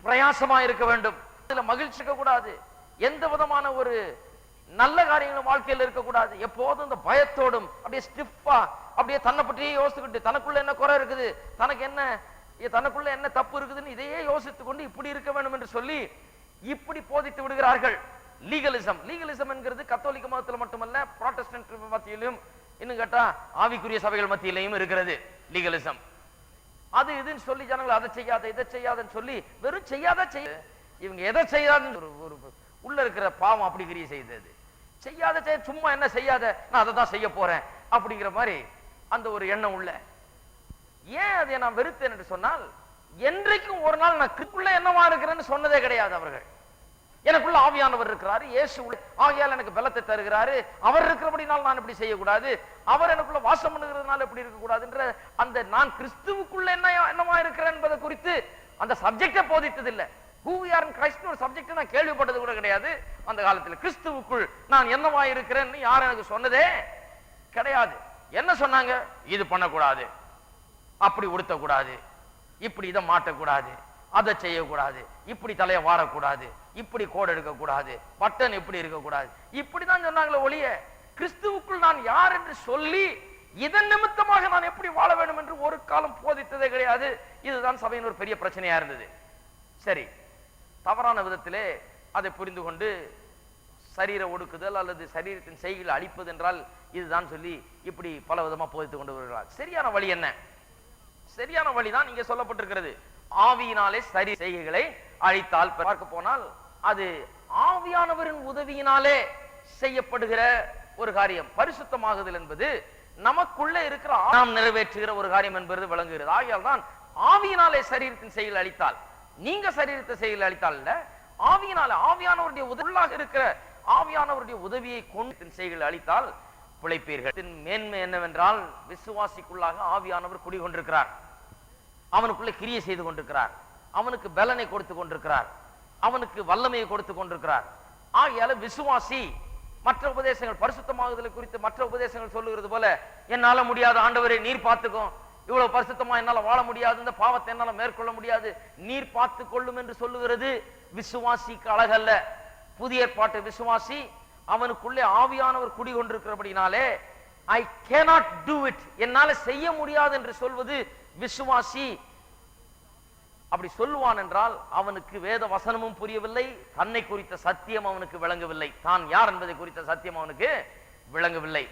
பிரயாசமா இருக்க வேண்டும். இதுல மகிழ்ச்சி இருக்க கூடாது. எந்த விதமான ஒரு நல்ல காரியங்களும் வாழ்க்கையில் இருக்கக்கூடாது. எப்போதும் இந்த பயத்தோடும் அப்படியே ஸ்டிஃபா அப்படியே தன்னை பற்றியே யோசிச்சுக்கிட்டு தனக்குள்ள என்ன குறை இருக்குது, தனக்குள்ள என்ன தப்பு இருக்குதுன்னு இதையே யோசித்துக் கொண்டு இப்படி இருக்க வேண்டும் என்று சொல்லி இப்படி போதித்து விடுகிறார்கள். லீகலிசம் என்கிறது கத்தோலிக்க மதத்தில் மட்டுமல்ல, புராட்டஸ்டன்ட் மத்தியிலும் இன்னும் கேட்டா ஆவிக்குரிய சபைகள் மத்தியிலையும் இருக்கிறது லீகலிசம். அது இதுன்னு சொல்லி ஜனங்கள் அதை செய்யாத இதை செய்யாதன்னு சொல்லி வெறும் செய்யாத இவங்க எதை செய்யாதுன்னு ஒரு உள்ள இருக்கிற பாவம் அப்படி கிரியை செய்தது. செய்யாத சும்மா என்ன செய்யாத நான் அதை தான் செய்ய போறேன் அப்படிங்கிற மாதிரி அந்த ஒரு எண்ணம் உள்ள. ஏன் அதை நான் வெறுத்தேன் என்று சொன்னால், என்றைக்கும் ஒரு நாள் நான் கிறிஸ்துக்குள்ள என்னவா இருக்கிறேன்னு சொன்னதே கிடையாது. அவர்கள் எனக்குள்ள ஆவியானவர் இருக்கிறாரு, இயேசு ஆகையால் எனக்கு பலத்தை தருகிறாரு, அவர் இருக்கிறபடினால் நான் இப்படி செய்யக்கூடாது, அவர் எனக்குள்ள வாசம் பண்ணுகிறதுனால எப்படி இருக்கக்கூடாதுன்ற அந்த நான் கிறிஸ்துவுக்குள்ள என்னவா இருக்கிறேன் என்பதை குறித்து அந்த சப்ஜெக்டை போதித்ததில்லை. Who we are in Christ ஒரு சப்ஜெக்ட் நான் கேள்விப்பட்டது கூட கிடையாது. அந்த காலத்தில் கிறிஸ்துவுக்குள் நான் என்னவா இருக்கிறேன்னு யாரும் எனக்கு சொன்னதே கிடையாது. என்ன சொன்னாங்க? இது பண்ணக்கூடாது, அப்படி உடுத்தக்கூடாது, இப்படி இதை மாட்டக்கூடாது, அதை செய்யக்கூடாது, இப்படி தலையை வாரக்கூடாது, இப்படி கோடு எடுக்கக்கூடாது, பட்டன் இப்படி இருக்கக்கூடாது, இப்படிதான் சொன்னாங்களே ஒழிய கிறிஸ்துவுக்குள் நான் யார் என்று சொல்லி இதன் நிமித்தமாக நான் எப்படி வாழ வேண்டும் என்று ஒரு காலம் போதித்ததே கிடையாது. இதுதான் சபையின் ஒரு பெரிய பிரச்சனையா இருந்தது. சரி, தவறான விதத்திலே அதை புரிந்து கொண்டு சரீர ஒடுக்குதல் அல்லது சரீரத்தின் செய்கைகளை அழிப்பது என்றால் இதுதான் சொல்லி இப்படி பல விதமா போதித்துக் கொண்டு வருகிறார். சரியான வழி என்ன? சரியான வழிதான் இங்கே சொல்லப்பட்டிருக்கிறது. ஆவியினாலே சரி செய்கைகளை அழித்தால் பார்க்க போனால் அது ஆவியானவரின் உதவியினாலே செய்யப்படுகிற ஒரு காரியம். பரிசுத்தமாகுதல் என்பது நமக்குள்ளே இருக்கிற நாம் நிறைவேற்றுகிற ஒரு காரியம் என்பது விளங்குகிறது. ஆகையால் தான் ஆவியினாலே சரீரத்தின் செய்கைகளை அழித்தால், நீங்க சரீரத்தை செய்கைகளை அழித்தால் இல்ல, ஆவியினால ஆவியானவருடைய உள்ளாக இருக்கிற ஆவியானவருடைய உதவியை கொண்டு செய்கைகளை அழித்தால் பிழைப்பீர்கள். மேன்மை என்னவென்றால் விசுவாசிக்குள்ளாக ஆவியானவர் குடிகொண்டிருக்கிறார், அவனுக்குள்ளே கிரியை செய்து கொண்டிருக்கிறார், அவனுக்கு பலனை கொடுத்து கொண்டிருக்கிறார், அவனுக்கு வல்லமையை கொடுத்து கொண்டிருக்கிறார். ஆகையால விசுவாசி மற்ற உபதேசங்கள் பரிசுத்தமாகுதலை குறித்து மற்ற உபதேசங்கள் சொல்லுகிறது போல என்னால முடியாது ஆண்டவரே நீர் பார்த்துக்கும், இவ்வளவு பரிசுத்தமா என்னால வாழ முடியாது, இந்த பாவத்தை என்னால மேற்கொள்ள முடியாது, நீர் பார்த்து கொள்ளும் என்று சொல்லுகிறது விசுவாசிக்கு அழகல்ல. புதிய ஏற்பாட்டு விசுவாசி அவனுக்குள்ளே ஆவியானவர் குடிகொண்டிருக்கிறபடினாலே ஐ cannot do it, என்னால செய்ய முடியாது என்று சொல்வது விசுவாசி. அப்படி சொல்லுவான் என்றால் அவனுக்கு வேத வசனமும் புரியவில்லை, தன்னை குறித்த சத்தியம் அவனுக்கு விளங்கவில்லை, தான் யார் என்பதை குறித்த சத்தியம் அவனுக்கு விளங்கவில்லை.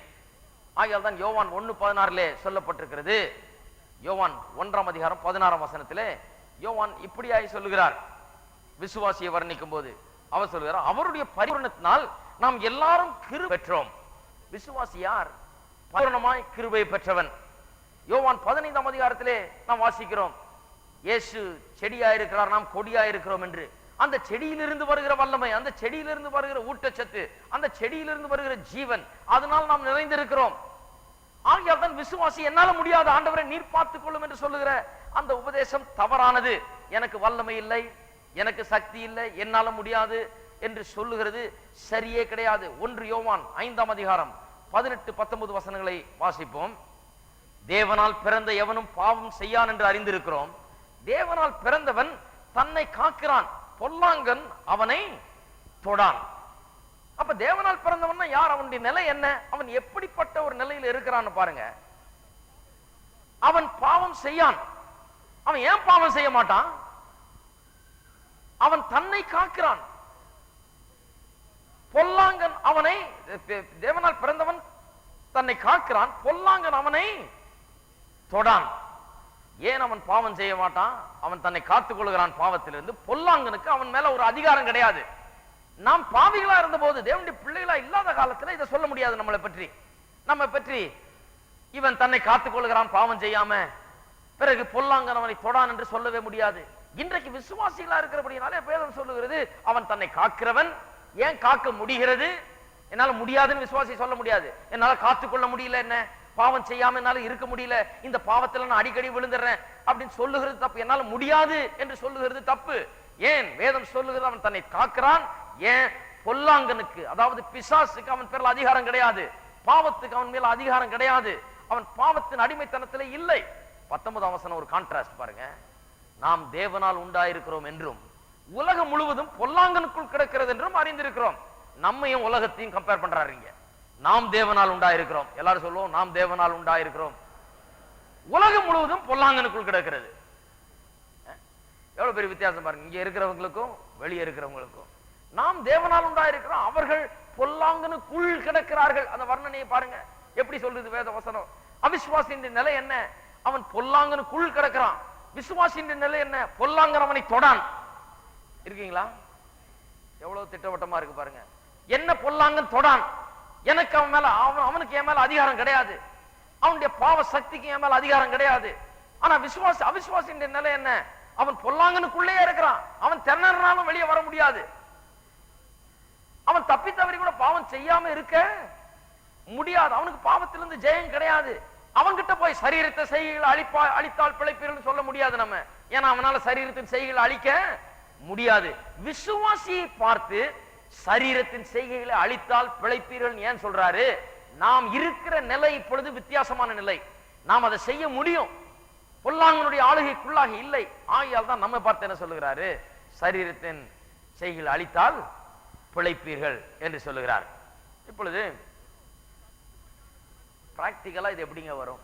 ஆகையால் தான் யோவான் 1:16 சொல்லப்பட்டிருக்கிறது. யோவான் 1ஆம் அதிகாரம் 16ஆம் வசனத்திலே யோவான் இப்படியாய் சொல்லுகிறார். விசுவாசியை வர்ணிக்கும் போது அவர் சொல்லுகிறார், அவருடைய பரிபூரணத்தினால் நாம் எல்லாரும் கிருபை பெற்றோம். விசுவாசி யார்? பரிபூரணமாய் கிருபை பெற்றவன். யோவான் 15ஆம் அதிகாரத்திலே நாம் வாசிக்கிறோம், இயேசு செடியாயிருக்கிறார், நாம் கொடியாயிருக்கிறோம் என்று. அந்த செடியிலிருந்து வருகிற வல்லமை, அந்த செடியிலிருந்து வருகிற ஊட்டச்சத்து, அந்த செடியிலிருந்து வருகிற ஜீவன், அதனால் நாம் நிறைந்திருக்கிறோம். ஆகையால் தான் விசுவாசி என்னால முடியாது ஆண்டவரை நீர் பார்த்துக் கொள்ளும் என்று சொல்லுகிற அந்த உபதேசம் தவறானது. எனக்கு வல்லமை இல்லை, எனக்கு சக்தி இல்லை, என்னால முடியாது என்று சொல்லுகிறது சரியே கிடையாது. 1 யோவான் 5ஆம் அதிகாரம் 18-19 வசனங்களை வாசிப்போம். தேவனால் பிறந்த எவனும் பாவம் செய்யான் என்று அறிந்திருக்கிறோம். தேவனால் பிறந்தவன் தன்னை காக்கிறான், பொல்லாங்கன் அவனை தொடான். அப்ப தேவனால் பிறந்தவன் யார்? அவனுடைய நிலை என்ன? அவன் எப்படிப்பட்ட ஒரு நிலையில் இருக்கிறான்னு பாருங்க. அவன் பாவம் செய்யான். அவன் ஏன் பாவம் செய்ய மாட்டான்? அவன் தன்னை காக்கிறான். பொல்லாங்கன் அவனை, தேவனால் பிறந்தவன் தன்னை காக்கிறான், பொல்லாங்கன் அவனை தொடான். ஏன் அவன் பாவம் செய்ய மாட்டான்? அவன் தன்னை காத்துக் கொள்கிறான் பாவத்திலிருந்து. பொல்லாங்கனுக்கு அவன் மேல ஒரு அதிகாரம் கிடையாது. நாம் பாவிகளா இருந்த போது, தேவனுடைய பிள்ளைகளா இல்லாத காலத்துல இதை சொல்ல முடியாது. நம்மளை பற்றி, நம்ம பற்றி இவன் தன்னை காத்துக் கொள்கிறான் பாவம் செய்யாம, பிறகு பொல்லாங்கன் அவனை தொடான் என்று சொல்லவே முடியாது. இன்றைக்கு விசுவாசிகளா இருக்கிறபடினாலே வேதம் சொல்லுகிறது அவன் தன்னை காக்கிறவன். ஏன் காக்க முடிகிறது? என்னால முடியாதுன்னு விசுவாசி சொல்ல முடியாது. என்னால காத்துக்கொள்ள முடியல, என்ன பாவம் செய்யாம என்னால இருக்க முடியல, இந்த பாவத்துல நான் அடிக்கடி விழுந்துடுறேன் அப்படின்னு சொல்லுகிறது தப்பு. என்னால முடியாது என்று சொல்லுகிறது தப்பு. ஏன்? வேதம் சொல்லுகிறது அவன் தன்னை காக்கிறான். ஏன்? பொல்லாங்கனுக்கு, அதாவது பிசாசுக்கு அவன் பேர்ல அதிகாரம் கிடையாது, பாவத்துக்கு அவன் மேல அதிகாரம் கிடையாது, அவன் பாவத்தின் அடிமைத்தனத்திலே இல்லை. 19ஆம் வசனம் ஒரு கான்ட்ராஸ்ட் பாருங்க. நாம் தேவனால் உண்டாயிருக்கிறோம் என்றும் உலகம் முழுவதும் பொல்லாங்கனுக்குள் கிடக்கிறது என்றும் அறிந்திருக்கிறோம். நம்மையும் உலகத்தையும் கம்பேர் பண்றாருங்க. நாம் தேவனால் உண்டாயிருக்கிறோம், எல்லாரும் சொல்லுவோம் நாம் தேவனால் உண்டாயிருக்கிறோம். உலகம் முழுவதும் பொல்லாங்கனுக்குள் கிடக்கிறது. எவ்வளவு பெரிய வித்தியாசம் பாருங்க, இங்க இருக்கிறவங்களுக்கும் வெளியே இருக்கிறவங்களுக்கும். நாம் தேவனால் உண்டாயிருக்கிறோம், அவர்கள் பொல்லாங்கனுக்குள் கிடக்கிறார்கள். அந்த வர்ணனையை பாருங்க எப்படி சொல்றது வேத வசனம். அவிசுவாசியின் நிலை என்ன? அவன் பொல்லாங்கனுக்குள் கிடக்கிறான். விசுவாசியின் நிலை என்ன? பொல்லாங்கன் அவனை தொடான். இருக்கீங்களா? எவ்வளவு திட்டவட்டமா இருக்கு பாருங்க. என்ன பொல்லாங்கன் தொடான்? எனக்கு அவன் மேல, அவனுக்கு என் மேல அதிகாரம் கிடையாது, அவனுடைய பாவ சக்திக்கு என் மேல அதிகாரம் கிடையாது. ஆனா விசுவாசி, அவிசுவாசியின் நிலை என்ன? அவன் பொல்லாங்கனுக்குள்ளே இருக்கிறான். அவன் திணறினாலும் வெளியே வர முடியாது. அவன் தப்பி தவறி கூட பாவம் செய்யாம இருக்க முடியாது. அவனுக்கு பாவத்திலிருந்து ஜெயம் கிடையாது. அவன்கிட்ட போய் சரீரத்தை செய்கைகளை அழித்தால் பிழைப்பீர்கள் சொல்ல முடியாது நம்ம. ஏன்னா அவனால சரீரத்தின் செய்கைகளை அழிக்க முடியாது. விசுவாசியை பார்த்து சரீரத்தின் செய்கைகளை அழித்தால் பிழைப்பீர்கள் ஏன் சொல்றாரு? நாம் இருக்கிற நிலை இப்பொழுது வித்தியாசமான நிலை. நாம் அதை செய்ய முடியும், பொல்லாங்கனுடைய ஆளுகைக்குள்ளாக இல்லை. ஆகையால் தான் நம்ம பார்த்து என்ன சொல்லுகிறாரு? சரீரத்தின் செய்கைகளை அழித்தால் பிழைப்பீர்கள் என்று சொல்லுகிறார். இப்பொழுது பிராக்டிக்கலா இது எப்படிங்க வரும்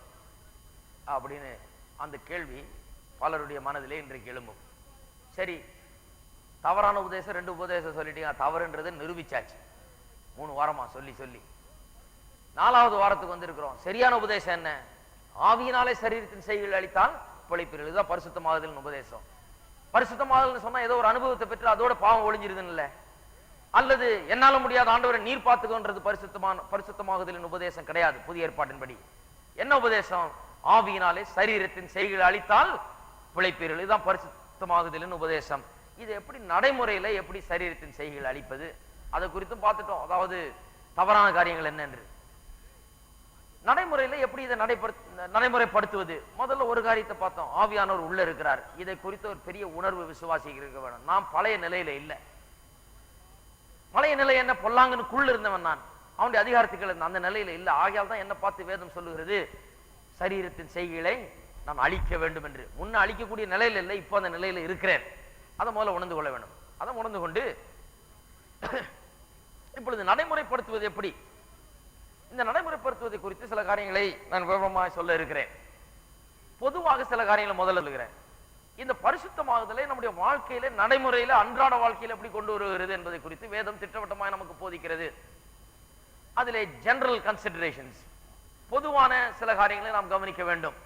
அப்படின்னு அந்த கேள்வி பலருடைய மனதிலே இன்றைக்கு எழும்பும். சரி, தவறான உபதேசம் 2 உபதேசம் சொல்லிட்டீங்க, தவறுன்றது நிரூபிச்சாச்சு 3 வாரமா சொல்லி சொல்லி. 4வது வாரத்துக்கு வந்திருக்கிறோம். சரியான உபதேசம் என்ன? ஆவியினாலே சரீரத்தின் செய்கைகள் அளித்தால் பிழைப்பீர்கள். இதுதான் பரிசுத்தமாகுதல் உபதேசம். பரிசுத்தமாகுதல் சொன்னா ஏதோ ஒரு அனுபவத்தை பெற்று அதோட பாவம் ஒளிஞ்சிருதுன்னு இல்ல, அல்லது என்னால முடியாத ஆண்டவரை நீர் பார்த்துக்கோன்றது பரிசுத்தமாகுதலின் உபதேசம் கிடையாது. புதிய ஏற்பாட்டின்படி என்ன உபதேசம்? ஆவியினாலே சரீரத்தின் செய்கைகள் அளித்தால் பிழைப்பீர்கள். இதுதான் பரிசுத்தமாகுதலின் உபதேசம். இது எப்படி நடைமுறையில எப்படி சரீரத்தின் செய்கைகள் அளிப்பது, அதை குறித்தும் பார்த்துட்டோம். அதாவது தவறான காரியங்கள் என்ன என்று நடைமுறையில எப்படி இதை நடைமுறைப்படுத்துவது. முதல்ல ஒரு காரியத்தை பார்த்தோம், ஆவியானவர் உள்ள இருக்கிறார். இதை குறித்த ஒரு பெரிய உணர்வு விசுவாசிக்கு இருக்க வேணும். நாம் பழைய நிலையில இல்லை. பழைய நிலை என்ன? பொல்லாங்கனுக்குள்ள இருந்தவன் நான், அவனுடைய அதிகாரத்துக்கள் இருந்த அந்த நிலையில இல்லை. ஆகையால் தான் என்ன பார்த்து வேதம் சொல்லுகிறது, சரீரத்தின் செய்கைகளை நாம் அழிக்க வேண்டும் என்று. முன்ன அழிக்கக்கூடிய நிலையில இல்லை, இப்போ அந்த நிலையில இருக்கிறேன். அதை முதல்ல உணர்ந்து கொள்ள வேண்டும். அதை உணர்ந்து கொண்டு இப்பொழுது நடைமுறைப்படுத்துவது எப்படி, இந்த நடைமுறைப்படுத்துவதை குறித்து சில காரியங்களை நான் விவரமாக சொல்ல இருக்கிறேன். பொதுவாக சில காரியங்களை முதல்ல சொல்லுகிறேன். இந்த பரிசுத்தமாகுதலை நம்முடைய வாழ்க்கையில நடைமுறையில அன்றாட வாழ்க்கையில எப்படி கொண்டு வருகிறது என்பதை குறித்து வேதம் திட்டவட்டமாக நமக்கு போதிக்கிறது. அதிலே ஜெனரல் கன்சிடரேஷன்ஸ், பொதுவான சில காரியங்களை நாம் கவனிக்க வேண்டும்.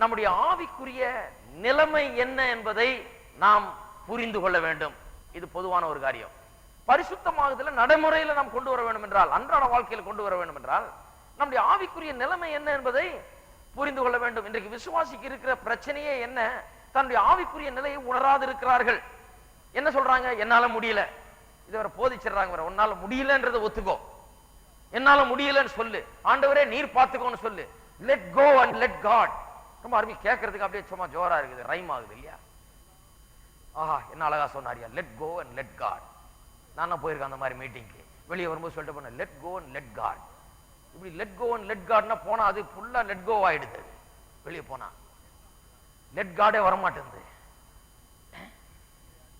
நம்முடைய ஆவிக்குரிய நிலைமை என்ன என்பதை நாம் புரிந்து கொள்ள வேண்டும். இது பொதுவான ஒரு காரியம். பரிசுத்தமாகுதல நடைமுறையில நாம் கொண்டு வர வேண்டும் என்றால், அன்றாட வாழ்க்கையில கொண்டு வர வேண்டும் என்றால், நம்முடைய ஆவிக்குரிய நிலைமை என்ன என்பதை புரிந்து கொள்ள வேண்டும். இன்றைக்கு விசுவாசிக்கு இருக்கிற பிரச்சனையே என்ன? தன்னுடைய ஆவிக்குரிய நிலையை உணராது இருக்கிறார்கள். என்ன சொல்றாங்க? என்னால முடியல. இதை வர போதிச்சிடுறாங்க. உன்னால முடியலன்றதை ஒத்துக்கோ, என்னால முடியலன்னு சொல்லு, ஆண்டவரே நீர் பார்த்துக்கோன்னு சொல்லு. Let go and let God. ரொம்ப அருமை, கேட்கறதுக்கு அப்படியே சும்மா ஜோரா இருக்குது, ரைம் ஆகுது இல்லையா? ஆஹா, என்ன அழகா சொன்னாரியா, let go and let God. நான் போயிருக்கேன் அந்த மாதிரி மீட்டிங்க்கு, வெளியே வரும்போது சொல்லிட்டு போனேன், let go and let God. இப்படி லெட் கோ அண்ட் லெட் காட்னா போனா அது ஃபுல்லா லெட் கோ ஆயிடுது. வெளியே போனா லெட் காடே வரமாட்டேங்குது.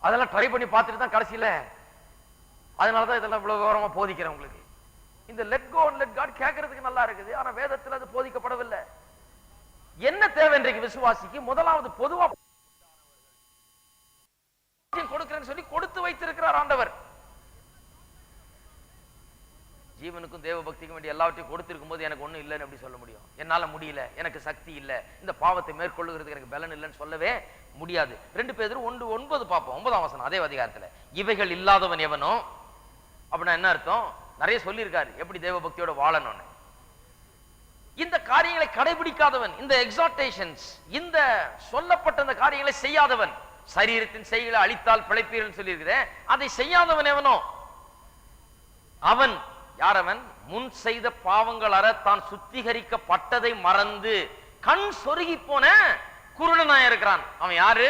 அதெல்லாம் ட்ரை பண்ணி பார்த்துட்டு தான் கடைசியில, அதனாலதான் இதெல்லாம் இவ்வளவு விவரமா போதிக்கிறேன் உங்களுக்கு. இந்த let go and let God கேட்கறதுக்கு நல்லா இருக்குது, ஆனா வேதத்தில் அது போதிக்கப்படவில்லை. என்ன தேவை இன்றைக்கு விசுவாசிக்கு? முதலாவது பொதுவா கொடுக்கிறேன்னு சொல்லி கொடுத்து வைத்திருக்கிறார் ஆண்டவர். ஜீவனுக்கும் தேவ பக்திக்கும் வேண்டிய எல்லாவற்றையும் கொடுத்திருக்கும் போது எனக்கு ஒண்ணும் இல்லைன்னு எப்படி சொல்ல முடியும்? என்னால முடியல, எனக்கு சக்தி இல்லை, இந்த பாவத்தை மேற்கொள்ளுகிறதுக்கு எனக்கு பலன் இல்லைன்னு சொல்லவே முடியாது. 2 பேதுரு 1:9 பார்ப்போம், 9ஆம் வசனம் அதே அதிகாரத்துல. இவைகள் இல்லாதவன் எவனோ, அப்படின்னா என்ன அர்த்தம்? நிறைய சொல்லியிருக்காரு எப்படி தேவ பக்தியோட வாழணும்னு. இந்த காரியங்களை கடைபிடிக்காதவன், இந்த எக்ஸார்டேஷன்ஸ், இந்த சொல்லப்பட்ட இந்த காரியங்களை செய்யாதவன், சரீரத்தின் செய்களை அழித்தால் பிழைப்பீர்கள் சொல்லியிருக்கிறேன், அதை செய்யாதவன் எவனோ அவன் யார்? அவன் முன் செய்த பாவங்கள் அற தான் சுத்திகரிக்கப்பட்டதை மறந்து கண் சொருகி போன குருடனாய் இருக்கிறான். அவன் யாரு?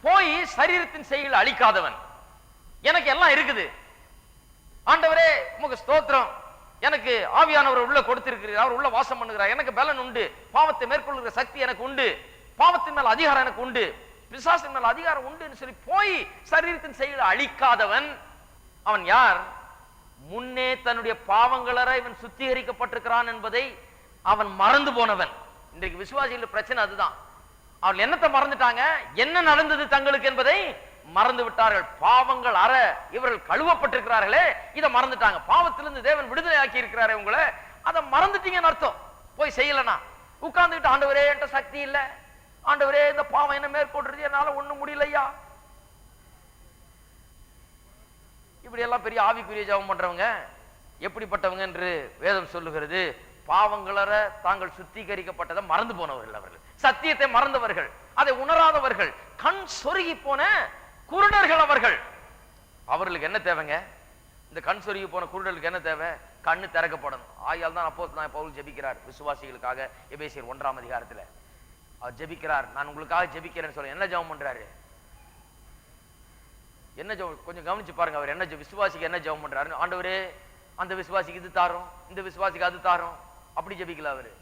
போய் சரீரத்தின் செய்களை அழிக்காதவன். எனக்கு எல்லாம் இருக்குது ஆண்டவரே, உமக்கு ஸ்தோத்திரம், எனக்கு ஆவியானவர் உள்ள கொடுத்திருக்கிறார், அவர் உள்ள வாசம் பண்ணுகிறார், எனக்கு பலன் உண்டு, பாவத்தை மேற்கொள்ளுகிற சக்தி எனக்கு உண்டு, பாவத்தின் மேல் அதிகாரம் எனக்கு உண்டு, பிசாசின் மேல் அதிகாரம் உண்டு சொல்லி போய் சரீரத்தின் செய்களை அழிக்காதவன் அவன் யார்? முன்னே தன்னுடைய பாவங்களற இவன் சுத்திகரிக்கப்பட்டிருக்கிறான் என்பதை அவன் மறந்து போனவன். இன்றைக்கு விசுவாசிகள் பிரச்சனை அதுதான். அவர்கள் என்னத்தை மறந்துட்டாங்க? என்ன நடந்தது தங்களுக்கு என்பதை மறந்து விட்டார்கள். பாவங்கள் அற இவர்கள் கழுவப்பட்டிருக்கிறார்களே, இதை மறந்துட்டாங்க. பாவத்திலிருந்து தேவன் விடுதலை ஆக்கி இருக்கிறாரே உங்களை, அதை மறந்துட்டீங்கன்னு அர்த்தம். போய் செய்யலனா உட்கார்ந்துட்டு ஆண்டவரே என்கிட்ட சக்தி இல்லை, ஆண்டவரே இந்த பாவம் என்ன மேற்கொள்றது, என்னால ஒண்ணும் முடியலையா, இப்படி எல்லாம் பெரிய ஆவிக்குரிய ஜெபம் பண்றவங்க எப்படிப்பட்டவங்க என்று வேதம் சொல்லுகிறது. பாவங்களற தாங்கள் சுத்திகரிக்கப்பட்டதை மறந்து போனவர்கள், அவர்கள் சத்தியத்தை மறந்தவர்கள், அதை உணராதவர்கள், கண் சொருகி போன குருடர்கள் அவர்கள். அவர்களுக்கு என்ன தேவைங்க? இந்த கண் சொருகி போன குருடர்களுக்கு என்ன தேவை? கண்ணு திறக்கப்படணும். ஆயால் தான் அப்போஸ்தலனாகிய பவுல் ஜெபிக்கிறார் விசுவாசிகளுக்காக. எபேசியர் 1ஆம் அதிகாரத்துல அவர் ஜெபிக்கிறார். நான் உங்களுக்காக ஜெபிக்கிறேன்னு சொல்ல என்ன ஜெபம் பண்றாரு? என்ன ஜெபம் கொஞ்சம் கவனிச்சு பாருங்க. அவர் என்ன விசுவாசிக்கு என்ன ஜெபம் பண்றாரு? ஆண்டவரே அந்த விசுவாசிக்கு இது தாரும், இந்த விசுவாசிக்கு அது தாரும், அப்படி ஜெபிக்கல. அவரு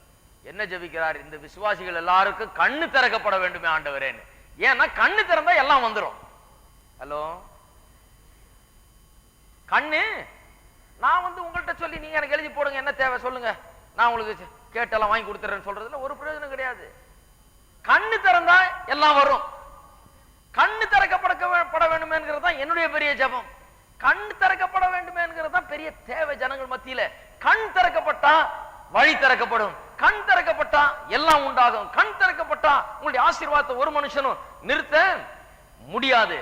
என்ன ஜெபிக்கிறார்? இந்த விசுவாசிகள் எல்லாருக்கும் கண்ணு திறக்கப்பட வேண்டுமே ஆண்டவரேன்னு. ஏன்னா கண்ணு திறந்தா எல்லாம் வந்துடும். ஹலோ, கண்ணு நான் வந்து உங்கள்கிட்ட சொல்லி நீங்க எனக்கு எழுதி போடுங்க, என்ன தேவை சொல்லுங்க, நான் உங்களுக்கு கேட்டெல்லாம் வாங்கி கொடுத்துறேன்னு சொல்றதுல ஒரு பிரயோஜனம் கிடையாது. கண்ணு திறந்தா எல்லாம் வரும். கண்ணு திறக்கப்பட வேண்டும் என்கிறது தான் என்னுடைய பெரிய ஜெபம். கண் திறக்கப்பட வேண்டும் என்கிறது தான் பெரிய தேவை ஜனங்கள் மத்தியில. கண் திறக்கப்பட்டா வழி திறக்கப்படும், கண் திறக்கப்பட்டா எல்லாம் உண்டாகும், கண் திறக்கப்பட்டா உங்களுடைய ஆசீர்வாதத்தை ஒரு மனுஷனும் நிறுத்த முடியாது.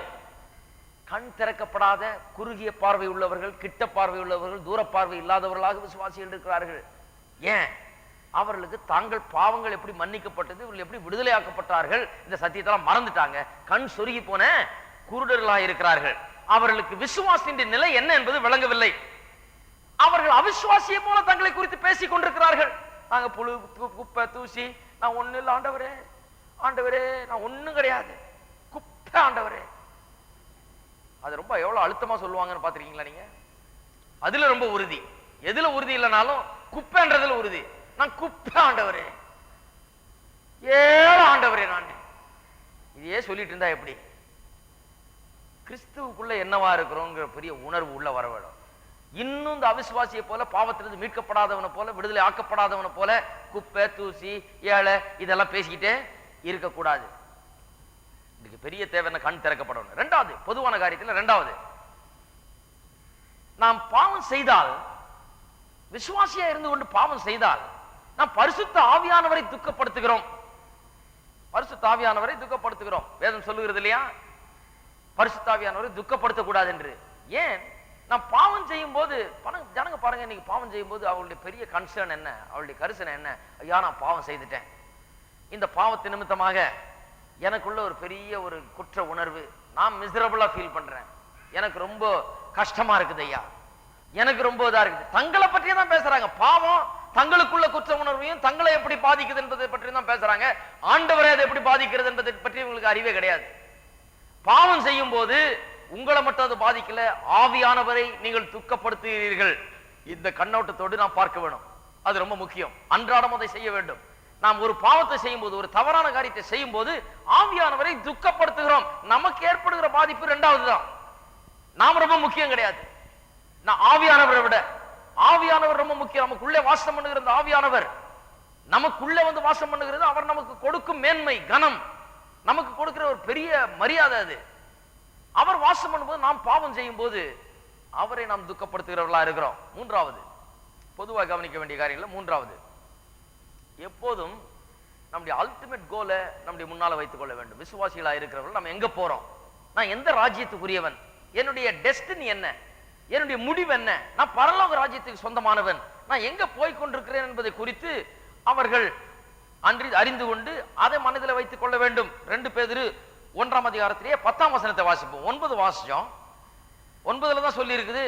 கண் திறக்கப்படாத குறுகிய பார்வை உள்ளவர்கள், கிட்ட பார்வை உள்ளவர்கள், தூர பார்வை இல்லாதவர்களாக விசுவாசிகள் இருக்கிறார்கள். ஏன்? அவர்களுக்கு தாங்கள் பாவங்கள் எப்படி மன்னிக்கப்பட்டது, இவர்கள் எப்படி விடுதலையாக்கப்பட்டார்கள், இந்த சத்தியத்தெல்லாம் மறந்துட்டாங்க. கண் சொருகி போன குருடர்களாக இருக்கிறார்கள். அவர்களுக்கு விசுவாசியின் நிலை என்ன என்பது விளங்கவில்லை. அவர்கள் அவிசுவாசியை போல தங்களை குறித்து பேசிக் கொண்டிருக்கிறார்கள். நாங்க புழு குப்பை தூசி, நான் ஒண்ணு இல்லை ஆண்டவரே, ஆண்டவரே நான் ஒண்ணும் கிடையாது, குப்பை ஆண்டவரே. அது ரொம்ப எவ்வளவு அழுத்தமா சொல்லுவாங்கன்னு பாத்திருக்கீங்களா நீங்க? அதுல ரொம்ப உறுதி. எதுல உறுதி இல்லைனாலும் குப்பைன்றதுல உறுதி. நான் குப்பை ஆண்டவரே, ஏழு ஆண்டவரே, நான் இதையே சொல்லிட்டு இருந்தா எப்படி? கிறிஸ்துவுக்குள்ள என்னவா இருக்கிறோங்கிற பெரிய உணர்வு உள்ள வர வேண்டும். இன்னும் இந்த அவிசுவாசியை போல, பாவத்திலிருந்து மீட்கப்படாதவனை போல, விடுதலை ஆக்கப்படாதவனை போல குப்பை தூசி ஏழை இதெல்லாம் பேசிக்கிட்டே இருக்கக்கூடாது. இதுக்கு பெரிய தேவை கண் திறக்கப்படணும். இரண்டாவது, பொதுவான காரியத்தில் இரண்டாவது, நாம் பாவம் செய்தால், விசுவாசியா இருந்து கொண்டு பாவம் செய்தால், நாம் பரிசுத்த ஆவியானவரை துக்கப்படுத்துகிறோம். பரிசுத்த ஆவியானவரை துக்கப்படுத்துகிறோம். வேதம் சொல்லுகிறது இல்லையா, பரிசுத்த ஆவியானவரை துக்கப்படுத்தக்கூடாது என்று. ஏன்? நான் பாவம் செய்யும் போது ஜனங்க பாருங்க, இன்னைக்கு பாவம் செய்யும் போது அவளுடைய பெரிய கன்சர்ன் என்ன, அவளுடைய கரிசனை என்ன? ஐயா நான் பாவம் செய்துட்டேன், இந்த பாவத்து நிமித்தமாக எனக்குள்ள ஒரு பெரிய ஒரு குற்ற உணர்வு, நான் மிசரபிளா ஃபீல் பண்றேன், எனக்கு ரொம்ப கஷ்டமா இருக்குது ஐயா, எனக்கு ரொம்ப இதா இருக்குது. தங்களை பற்றியே தான் பேசுறாங்க. பாவம் தங்களுக்குள்ள குற்ற உணர்வையும் தங்களை எப்படி பாதிக்குது என்பதை பற்றி தான் பேசுறாங்க. ஆண்டவரை அதை எப்படி பாதிக்கிறது என்பதை பற்றி உங்களுக்கு அறிவே கிடையாது. பாவம் செய்யும் போது உங்களை மட்டும் அது பாதிக்கல, ஆவியானவரை நீங்கள் துக்கப்படுத்துகிறீர்கள். இந்த கண்ணோட்டத்தோடு நாம் பார்க்க வேண்டும். அது ரொம்ப முக்கியம். அன்றாடம் அதை செய்ய வேண்டும். நாம் ஒரு பாவத்தை செய்யும் போது, ஒரு தவறான காரியத்தை செய்யும் போது ஆவியானவரை துக்கப்படுத்துகிறோம். நமக்கு ஏற்படுகிற பாதிப்பு இரண்டாவது தான். நாம் ரொம்ப முக்கியம் கிடையாது. நான் ஆவியானவரை விட ஆவியானவர் ரொம்ப முக்கியம். நமக்குள்ளே வாசம் பண்ணுகிற அந்த ஆவியானவர் நமக்குள்ளே வந்து வாசம் பண்ணுகிறது. அவர் நமக்கு கொடுக்கும் மேன்மை, கனம், நமக்கு கொடுக்கிற ஒரு பெரிய மரியாதை அது. அவர் வாசம் பண்ணும்போது, நாம் பாவம் செய்யும் போது அவரை நாம் துக்கப்படுத்துகிறவர்களா இருக்கிறோம். மூன்றாவது, பொதுவாக கவனிக்க வேண்டிய காரியங்கள் மூன்றாவது, எப்போதும் நம்முடைய அல்டிமேட் கோலை நம்முடைய முன்னால வைத்துக் கொள்ள வேண்டும். விசுவாசிகளா இருக்கிறவர்கள் நம்ம எங்க போறோம், நான் எந்த ராஜ்யத்துக்குரியவன், என்னுடைய டெஸ்டினி என்ன, என்னுடைய முடிவு என்ன, நான் பரலோக ராஜ்யத்துக்கு சொந்தமானவன், நான் எங்க போய் கொண்டிருக்கிறேன் என்பதை குறித்து அவர்கள் அறிந்து கொண்டு அதை மனதில் வைத்துக் கொள்ள வேண்டும். 2 பேதுரு 1ஆம் அதிகாரத்திலேயே 10ஆம் வசனத்தை வாசிப்போம். 9 வாசிச்சோம். 9ல தான் சொல்லி இருக்குது,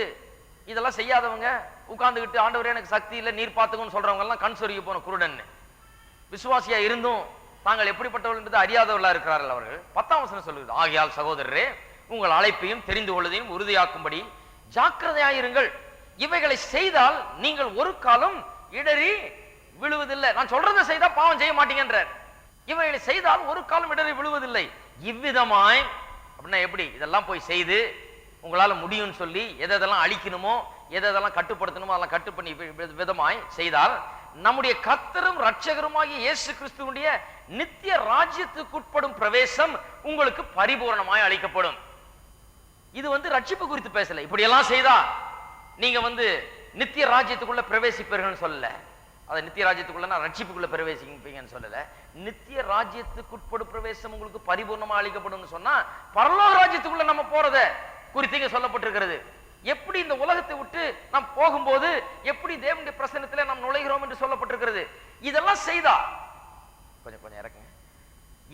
இதெல்லாம் செய்யாதவங்க உட்கார்ந்துகிட்டு ஆண்டவரே எனக்கு சக்தி இல்லை நீர் பார்த்துக்கணும்னு சொல்றவங்க எல்லாம் கண் சொருகி போன குருடன். விசுவாசியா இருந்தும் தாங்கள் எப்படிப்பட்டவர்கள் என்பதை அறியாதவர்களா இருக்கிறார்கள் அவர்கள். 10ஆம் வசனம் சொல்லுது, ஆகையால் சகோதரரே உங்கள் அழைப்பையும் தெரிந்து கொள்வதையும் உறுதியாக்கும்படி ஜாக்கிரதையாயிருங்கள். இவைகளை செய்தால் நீங்கள் ஒரு காலம் இடறி விழுவதில்லை. நான் சொல்றதை செய்தா பாவம் செய்ய மாட்டீங்கன்றார். இவைகளை செய்தால் ஒரு காலம் இடறி விழுவதில்லை. இவ்விதமாய் அப்படின்னா எப்படி? இதெல்லாம் போய் செய்து உங்களால முடியும்னு சொல்லி எதெல்லாம் அழிக்கணுமோ எதெல்லாம் கட்டுப்படுத்தணுமோ அதெல்லாம் கட்டு பண்ணி விதமாய் செய்தால் நம்முடைய கர்த்தரும் இரட்சகருமாகிய இயேசு கிறிஸ்துவுடைய நித்திய ராஜ்யத்துக்குட்படும் பிரவேசம் உங்களுக்கு பரிபூரணமாய் அளிக்கப்படும். இது ரட்சிப்பு குறித்து பேசல. இப்படி எல்லாம் செய்தா நீங்க நித்திய ராஜ்யத்துக்குள்ள பிரவேசிப்பீர்கள் சொல்லல. அதை நித்திய ராஜ்யத்துக்குள்ள ரட்சிப்புக்குள்ள பிரவேசிப்பீங்கன்னு சொல்லல. நித்திய ராஜ்யத்துக்குட்படும் பிரவேசம் உங்களுக்கு பரிபூர்ணமா அளிக்கப்படும் சொன்னா பரலோக ராஜ்யத்துக்குள்ள நம்ம போறத குறித்து சொல்லப்பட்டிருக்கிறது. எப்படி இந்த உலகத்தை விட்டு நாம் போகும்போது எப்படி தேவனுடைய பிரசன்னத்திலே நாம் நுழைகிறோம் என்று சொல்லப்பட்டிருக்கிறது. இதெல்லாம் செய்தா கொஞ்சம் இறக்குங்க.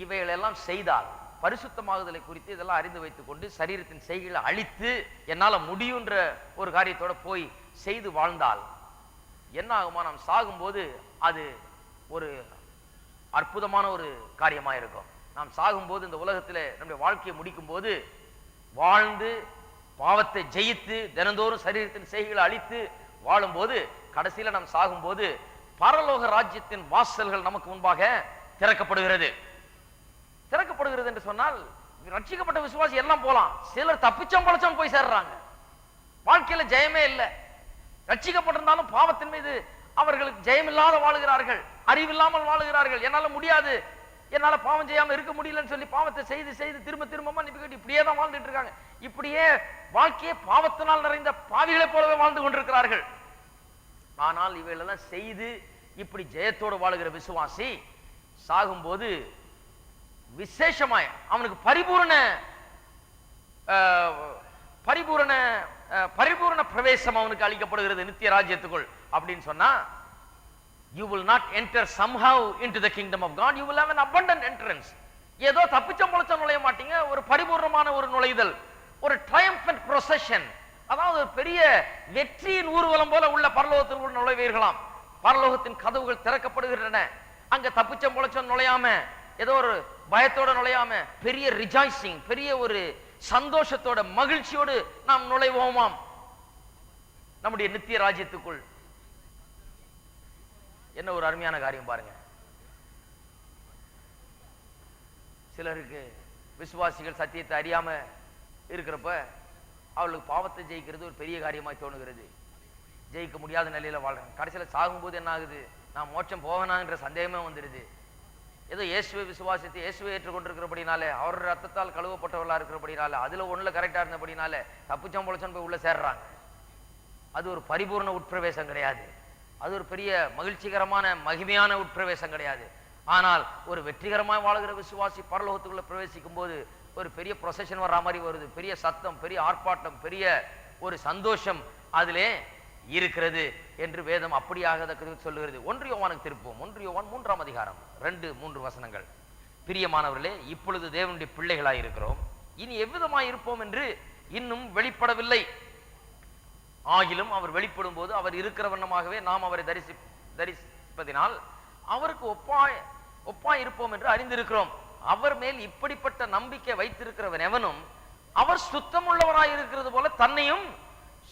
இவைகளெல்லாம் செய்தால் பரிசுத்தமாகுதலை குறித்து இதெல்லாம் அறிந்து வைத்துக் கொண்டு சரீரத்தின் செய்கைகளை அழித்து என்னால முடியுன்ற ஒரு காரியத்தோட போய் செய்து வாழ்ந்தால் என்ன ஆகுமா? நாம் சாகும்போது அது ஒரு அற்புதமான ஒரு காரியமா இருக்கும். நாம் சாகும்போது இந்த உலகத்தில் நம்முடைய வாழ்க்கையை முடிக்கும் போது வாழ்ந்து பாவத்தை ஜெயித்து தினந்தோறும் சரீரத்தின் செய்கைகளை அழித்து வாழும்போது கடைசியில நாம் சாகும்போது பரலோக ராஜ்யத்தின் வாசல்கள் நமக்கு முன்பாக திறக்கப்படுகிறது. திறக்கப்படுகிறது என்று சொன்னால் ரட்சிக்கப்பட்ட விசுவாசி எல்லாம் போலாம். சிலர் தப்பிச்சோம் பழச்சோம் போய் சேர்றாங்க. வாழ்க்கையில ஜெயமே இல்லை. ரட்சிக்கப்பட்டிருந்தாலும் பாவத்தின் மீது அவர்களுக்கு ஜெயமில்லாத வாழுகிறார்கள், அறிவில்லாமல் வாழுகிறார்கள். என்னால முடியாது, என்னால பாவம் செய்யாம இருக்க முடியலன்னு சொல்லி பாவத்தை செய்து செய்து திரும்ப திரும்பமா நிப்பிக்கிட்டு இப்படியே தான் வாழ்ந்துட்டு இருக்காங்க. இப்படியே வாழ்க்கையே பாவத்தினால் நிறைந்த பாவிகளை போலவே வாழ்ந்து கொண்டிருக்கிறார்கள். ஆனால் இவைகளெல்லாம் செய்து இப்படி ஜெயத்தோடு வாழுகிற விசுவாசி சாகும்போது விசேஷமாய் அவனுக்கு பரிபூரண பிரவேசம் அவனுக்கு அளிக்கப்படுகிறது நித்திய ராஜ்யத்துக்குள். அப்படின்னு சொன்னா, you will not enter somehow into the kingdom of God, you will have an abundant entrance. ஏதோ தப்பிச்சம் பொழைச்சம் நுழைய மாட்டீங்க, ஒரு பரிபூர்ணமான ஒரு நுழைதல், ஒரு triumphant procession, அதாவது பெரிய வெற்றியின் ஊர்வலம் போல உள்ள பரலோகத்திற்குள் நுழைவீர்களாம். பரலோகத்தின் கதவுகள் திறக்கப்படுகின்றன. அங்க தப்பிச்சம் பொழைச்சம் நுழையாம, ஏதோ ஒரு பயத்தோட நுழையாம, பெரிய ரிஜாய்சிங், பெரிய ஒரு சந்தோஷத்தோட மகிழ்ச்சியோடு நாம் நுழைவோமாம் நம்முடைய நித்திய ராஜ்யத்துக்குள். என்ன ஒரு அருமையான காரியம் பாருங்க. சிலருக்கு விசுவாசிகள் சத்தியத்தை அறியாம இருக்கிறப்ப அவளுக்கு பாவத்தை ஜெயிக்கிறது ஒரு பெரிய காரியமாய் தோணுகிறது. ஜெயிக்க முடியாத நிலையில வாழ்றாங்க. கடைசியில சாகும்போது என்ன ஆகுது, நான் மோட்சம் போவேனான்ற சந்தேகமே வந்துடுது. ஏதோ இயேசுவை விசுவாசித்து இயேசுவை ஏற்றுக்கொண்டிருக்கிறபடினாலே, அவர் ரத்தத்தால் கழுவப்பட்டவர்களா இருக்கிறபடினால, அதுல ஒண்ணுல கரெக்டா இருந்தபடினால தப்புச்சம் பொழைச்சம் போய் உள்ள சேர்றாங்க. அது ஒரு பரிபூர்ண உட்பிரவேசம் கிடையாது. அது ஒரு பெரிய மகிழ்ச்சிகரமான மகிமையான உட்பிரவேசம் கிடையாது. ஆனால் ஒரு வெற்றிகரமாக வாழ்கிற விசுவாசி பரலோகத்துக்குள்ள பிரவேசிக்கும் போது ஒரு பெரிய ப்ரொசஷன் வர்ற மாதிரி வருது. பெரிய சத்தம், பெரிய ஆர்ப்பாட்டம், பெரிய ஒரு சந்தோஷம் அதிலே இருக்கிறது என்று வேதம் அப்படியாக சொல்லுகிறது. 1 யோவானுக்கு திருப்போம். 1 யோவான் 3ஆம் அதிகாரம் 2-3 வசனங்கள். பிரியமானவர்களே, இப்பொழுது தேவனுடைய பிள்ளைகளாய் இருக்கிறோம், இனி எவ்விதமாய் இருப்போம் என்று இன்னும் வெளிப்படவில்லை. ஆகிலும் அவர் வெளிப்படும் போது அவர் இருக்கிற வண்ணமாகவே நாம் அவரை தரிசிப்பதினால் அவருக்கு ஒப்பாய் இருப்போம் என்று அறிந்திருக்கிறோம். அவர் மேல் இப்படிப்பட்ட நம்பிக்கை வைத்திருக்கிறவன் எவனும் அவர் சுத்தம் உள்ளவராய் இருக்கிறது போல தன்னையும்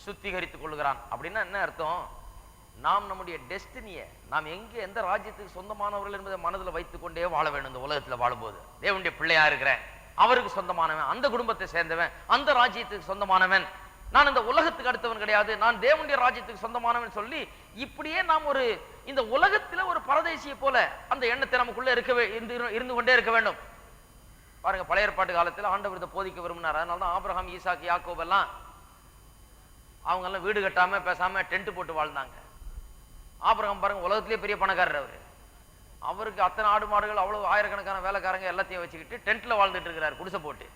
சுத்திகரித்துக் கொள்கிறான். அப்படின்னா என்ன அர்த்தம்? நாம் நம்முடைய டெஸ்டினியை, நாம் எங்கே எந்த ராஜ்யத்துக்கு சொந்தமானவர்கள் என்பதை மனதில் வைத்துக் கொண்டே வாழ வேண்டும். இந்த உலகத்தில் வாழும்போது தேவனுடைய பிள்ளையா இருக்கிறேன், அவருக்கு சொந்தமானவன், அந்த குடும்பத்தை சேர்ந்தவன், அந்த ராஜ்யத்துக்கு சொந்தமானவன், நான் இந்த உலகத்துக்கு அடுத்தவன் கிடையாது, நான் தேவனுடைய ராஜ்யத்துக்கு சொந்தமானவன் சொல்லி இப்படியே நாம் ஒரு இந்த உலகத்தில் ஒரு பரதேசியை போல அந்த எண்ணத்தை நமக்குள்ள இருந்து கொண்டே இருக்க வேண்டும். பாருங்க, பழைய ஏற்பாட்டு காலத்தில் ஆண்டவர் இதை போதிக்க விரும்பினார். அதனால்தான் ஆபிரகாம், ஈசாக்கு, யாக்கோப் எல்லாம் அவங்க எல்லாம் வீடு கட்டாம பேசாம டென்ட் போட்டு வாழ்ந்தாங்க. ஆபிரகாம் பாருங்க, உலகத்திலேயே பெரிய பணக்காரர். அவருக்கு அத்தனை ஆடு மாடுகள், அவ்வளவு ஆயிரக்கணக்கான வேலைக்காரங்க எல்லாத்தையும் வச்சுக்கிட்டு டென்ட்ல வாழ்ந்துட்டு இருக்கிறார், குடிசை போட்டு.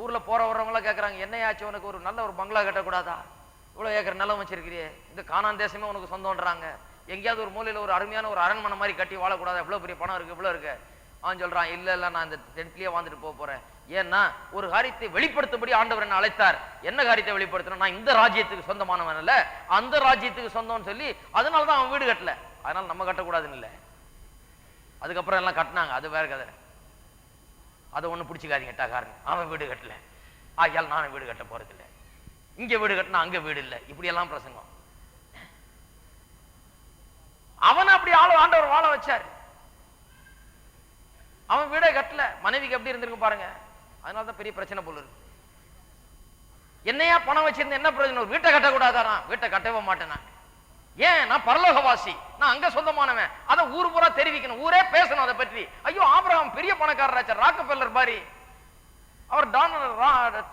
ஊர்ல போற வரவங்களாம் கேட்கறாங்க, என்னையாச்சும் உனக்கு ஒரு நல்ல ஒரு பங்களா கட்டக்கூடாதா? இவ்வளவு ஏக்கர் நிலம் வச்சிருக்கிறியே, இந்த கானான் தேசமே உனக்கு சொந்தம்ன்றாங்க. எங்கேயாவது ஒரு மூலையில ஒரு அருமையான ஒரு அரண்மனை மாதிரி கட்டி வாழக்கூடாதா? எவ்வளவு பெரிய பணம் இருக்கு, இவ்வளவு இருக்கு. அவன் சொல்றான், இல்ல இல்ல, நான் இந்த டென்ட்லயே வாழ்ந்துட்டு போறேன். ஏன்னா ஒரு காரியத்தை வெளிப்படுத்தும்படி ஆண்டவர் என்ன அழைத்தார். என்ன காரியத்தை வெளிப்படுத்தணும்? நான் இந்த ராஜ்யத்துக்கு சொந்தமானவன் அல்ல, அந்த ராஜ்யத்துக்கு சொந்தம்னு சொல்லி அதனாலதான் அவன் வீடு கட்டல. அதனால நம்ம கட்டக்கூடாதுன்னு இல்லை. அதுக்கப்புறம் எல்லாம் கட்டினாங்க, அது வேற கதை. அதை ஒண்ணு பிடிச்சிக்காதீங்க காரணம். அவன் வீடு கட்டல, ஆகியால் நானும் வீடு கட்ட போறது இல்லை. இங்க வீடு கட்டினா அங்க வீடு இல்லை, இப்படி எல்லாம் பிரசங்கம். அவன் அப்படி ஆண்டவர் வாழ வச்சார். அவன் வீடே கட்டல, மனைவிக்கு எப்படி இருந்திருக்கு பாருங்க. அதனாலதான் பெரிய பிரச்சனை போல இருக்கு. என்னையா பணம் வச்சிருந்த என்ன பிரயோஜனம்? வீட்டை கட்டக்கூடாதா? வீட்டை கட்டவே மாட்டேன். ஏன்? நான் பரலோகவாசி, நான் அங்க சொந்தமானவன். அதை ஊர் பூரா தெரிவிக்கணும், ஊரே பேசணும் அதை பற்றி. ஐயோ, ஆபிரகாம் பெரிய பணக்காரராச்சா, ராக்கபெல்லர் மாதிரி, அவர்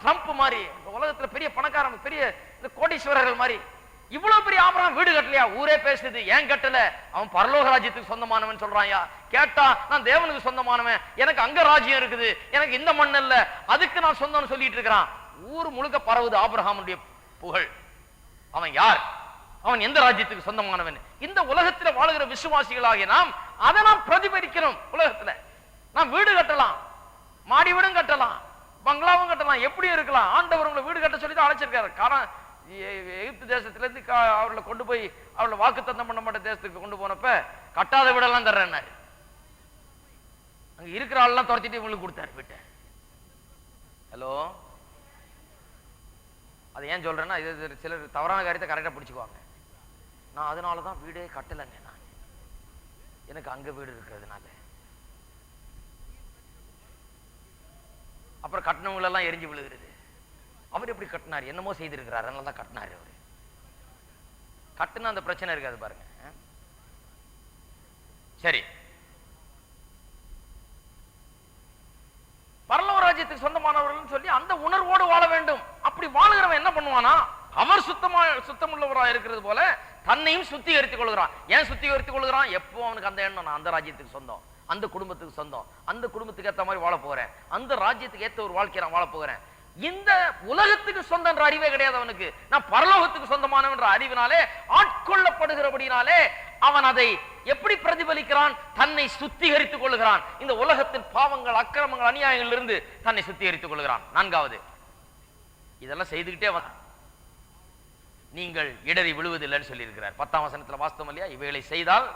ட்ரம்ப் மாதிரி, உலகத்துல பெரிய பணக்காரன், பெரிய கோடீஸ்வரர்கள் மாதிரி. இவ்வளவு பெரிய ஆபிரகாம் வீடு கட்டலையா? ஊரே பேசுது. ஏன் கட்டல? அவன் பரலோக ராஜ்யத்துக்கு சொந்தமானவன் சொல்றாயா. கேட்டா நான் தேவனுக்கு சொந்தமானவன், எனக்கு அங்க ராஜ்யம் இருக்குது, எனக்கு இந்த மண் இல்ல, அதுக்கு நான் சொந்தம்னு சொல்லிட்டு இருக்கிறான். ஊர் முழுக்க பரவுது ஆபிரகாமுடைய புகழ். அவன் யார்? அவன் எந்த ராஜ்யத்துக்கு சொந்தமானவன்? இந்த உலகத்துல வாழுகிற விசுவாசிகளாகிய நாம் அதை நாம் பிரதிபலிக்கணும். உலகத்துல நாம் வீடு கட்டலாம், மாடி வீடும் கட்டலாம், பங்களாவும் கட்டலாம், எப்படி இருக்கலாம். ஆண்டவர் உங்களை வீடு கட்ட சொல்லி தான் அழைச்சிருக்காரு. காரணம், எகிப்து தேசத்திலிருந்து அவர்களை கொண்டு போய் அவர்களை வாக்குத்தத்தம் பண்ணப்பட்ட தேசத்துக்கு கொண்டு போனப்ப கட்டாத வீடெல்லாம் தர்றேன். அங்க இருக்கிற ஆள்லாம் துரத்திட்டு இவங்களுக்கு கொடுத்தாரு வீட்டை. ஹலோ, அதை ஏன் சொல்றேன்னா, இது சிலர் தவறான காரியத்தை கரெக்டா பிடிச்சுக்குவாங்க. நான் அதனாலதான் வீடே கட்டலைங்க, நான் எனக்கு அங்க வீடு இருக்கிறதுனால. அப்புறம் கட்டினவங்க எல்லாம் எரிஞ்சு விழுகிறது. அவர் எப்படி கட்டினார்? என்னமோ செய்திருக்கிறார், அதனால தான் கட்டினார். அவர் கட்டுனா அந்த பிரச்சனை இருக்காது பாருங்க. சரி, பரலோக ராஜ்யத்துக்கு சொந்தமானவர்கள் சொல்லி அந்த உணர்வோடு வாழ வேண்டும். அப்படி வாழுகிறவன் என்ன பண்ணுவானா, அவர் சுத்தமுள்ளவரா இருக்கிறது போல தன்னையும் சுத்திகரித்துக் கொள்கிறான். ஏன் சுத்திகரித்துக் கொள்கிறான்? எப்போ அவனுக்கு அந்த எண்ணம், நான் அந்த ராஜ்யத்துக்கு சொந்தம், அந்த குடும்பத்துக்கு சொந்தம், அந்த குடும்பத்துக்கு ஏற்ற மாதிரி வாழ போகிறேன், அந்த ராஜ்யத்துக்கு ஏற்ற ஒரு வாழ்க்கை நான் வாழ போகிறேன். இந்த உலகத்துக்கு சொந்தம் என்ற அறிவே கிடையாது அவனுக்கு. நான் பரலோகத்துக்கு சொந்தமானவன் என்ற அறிவினாலே ஆட்கொள்ளப்படுகிறபடினாலே அவன் அதை எப்படி பிரதிபலிக்கிறான்? தன்னை சுத்திகரித்துக் கொள்கிறான். இந்த உலகத்தின் பாவங்கள், அக்கிரமங்கள், அநியாயங்களில் இருந்து தன்னை சுத்திகரித்துக் கொள்கிறான். நான்காவது, இதெல்லாம் செய்துகிட்டே நீங்கள் இடறி விழுவதில்லைன்னு சொல்லி இருக்கிறார். 10ஆம் வசனத்துல வாஸ்தவம் இல்லையா? இவைகளை செய்தால்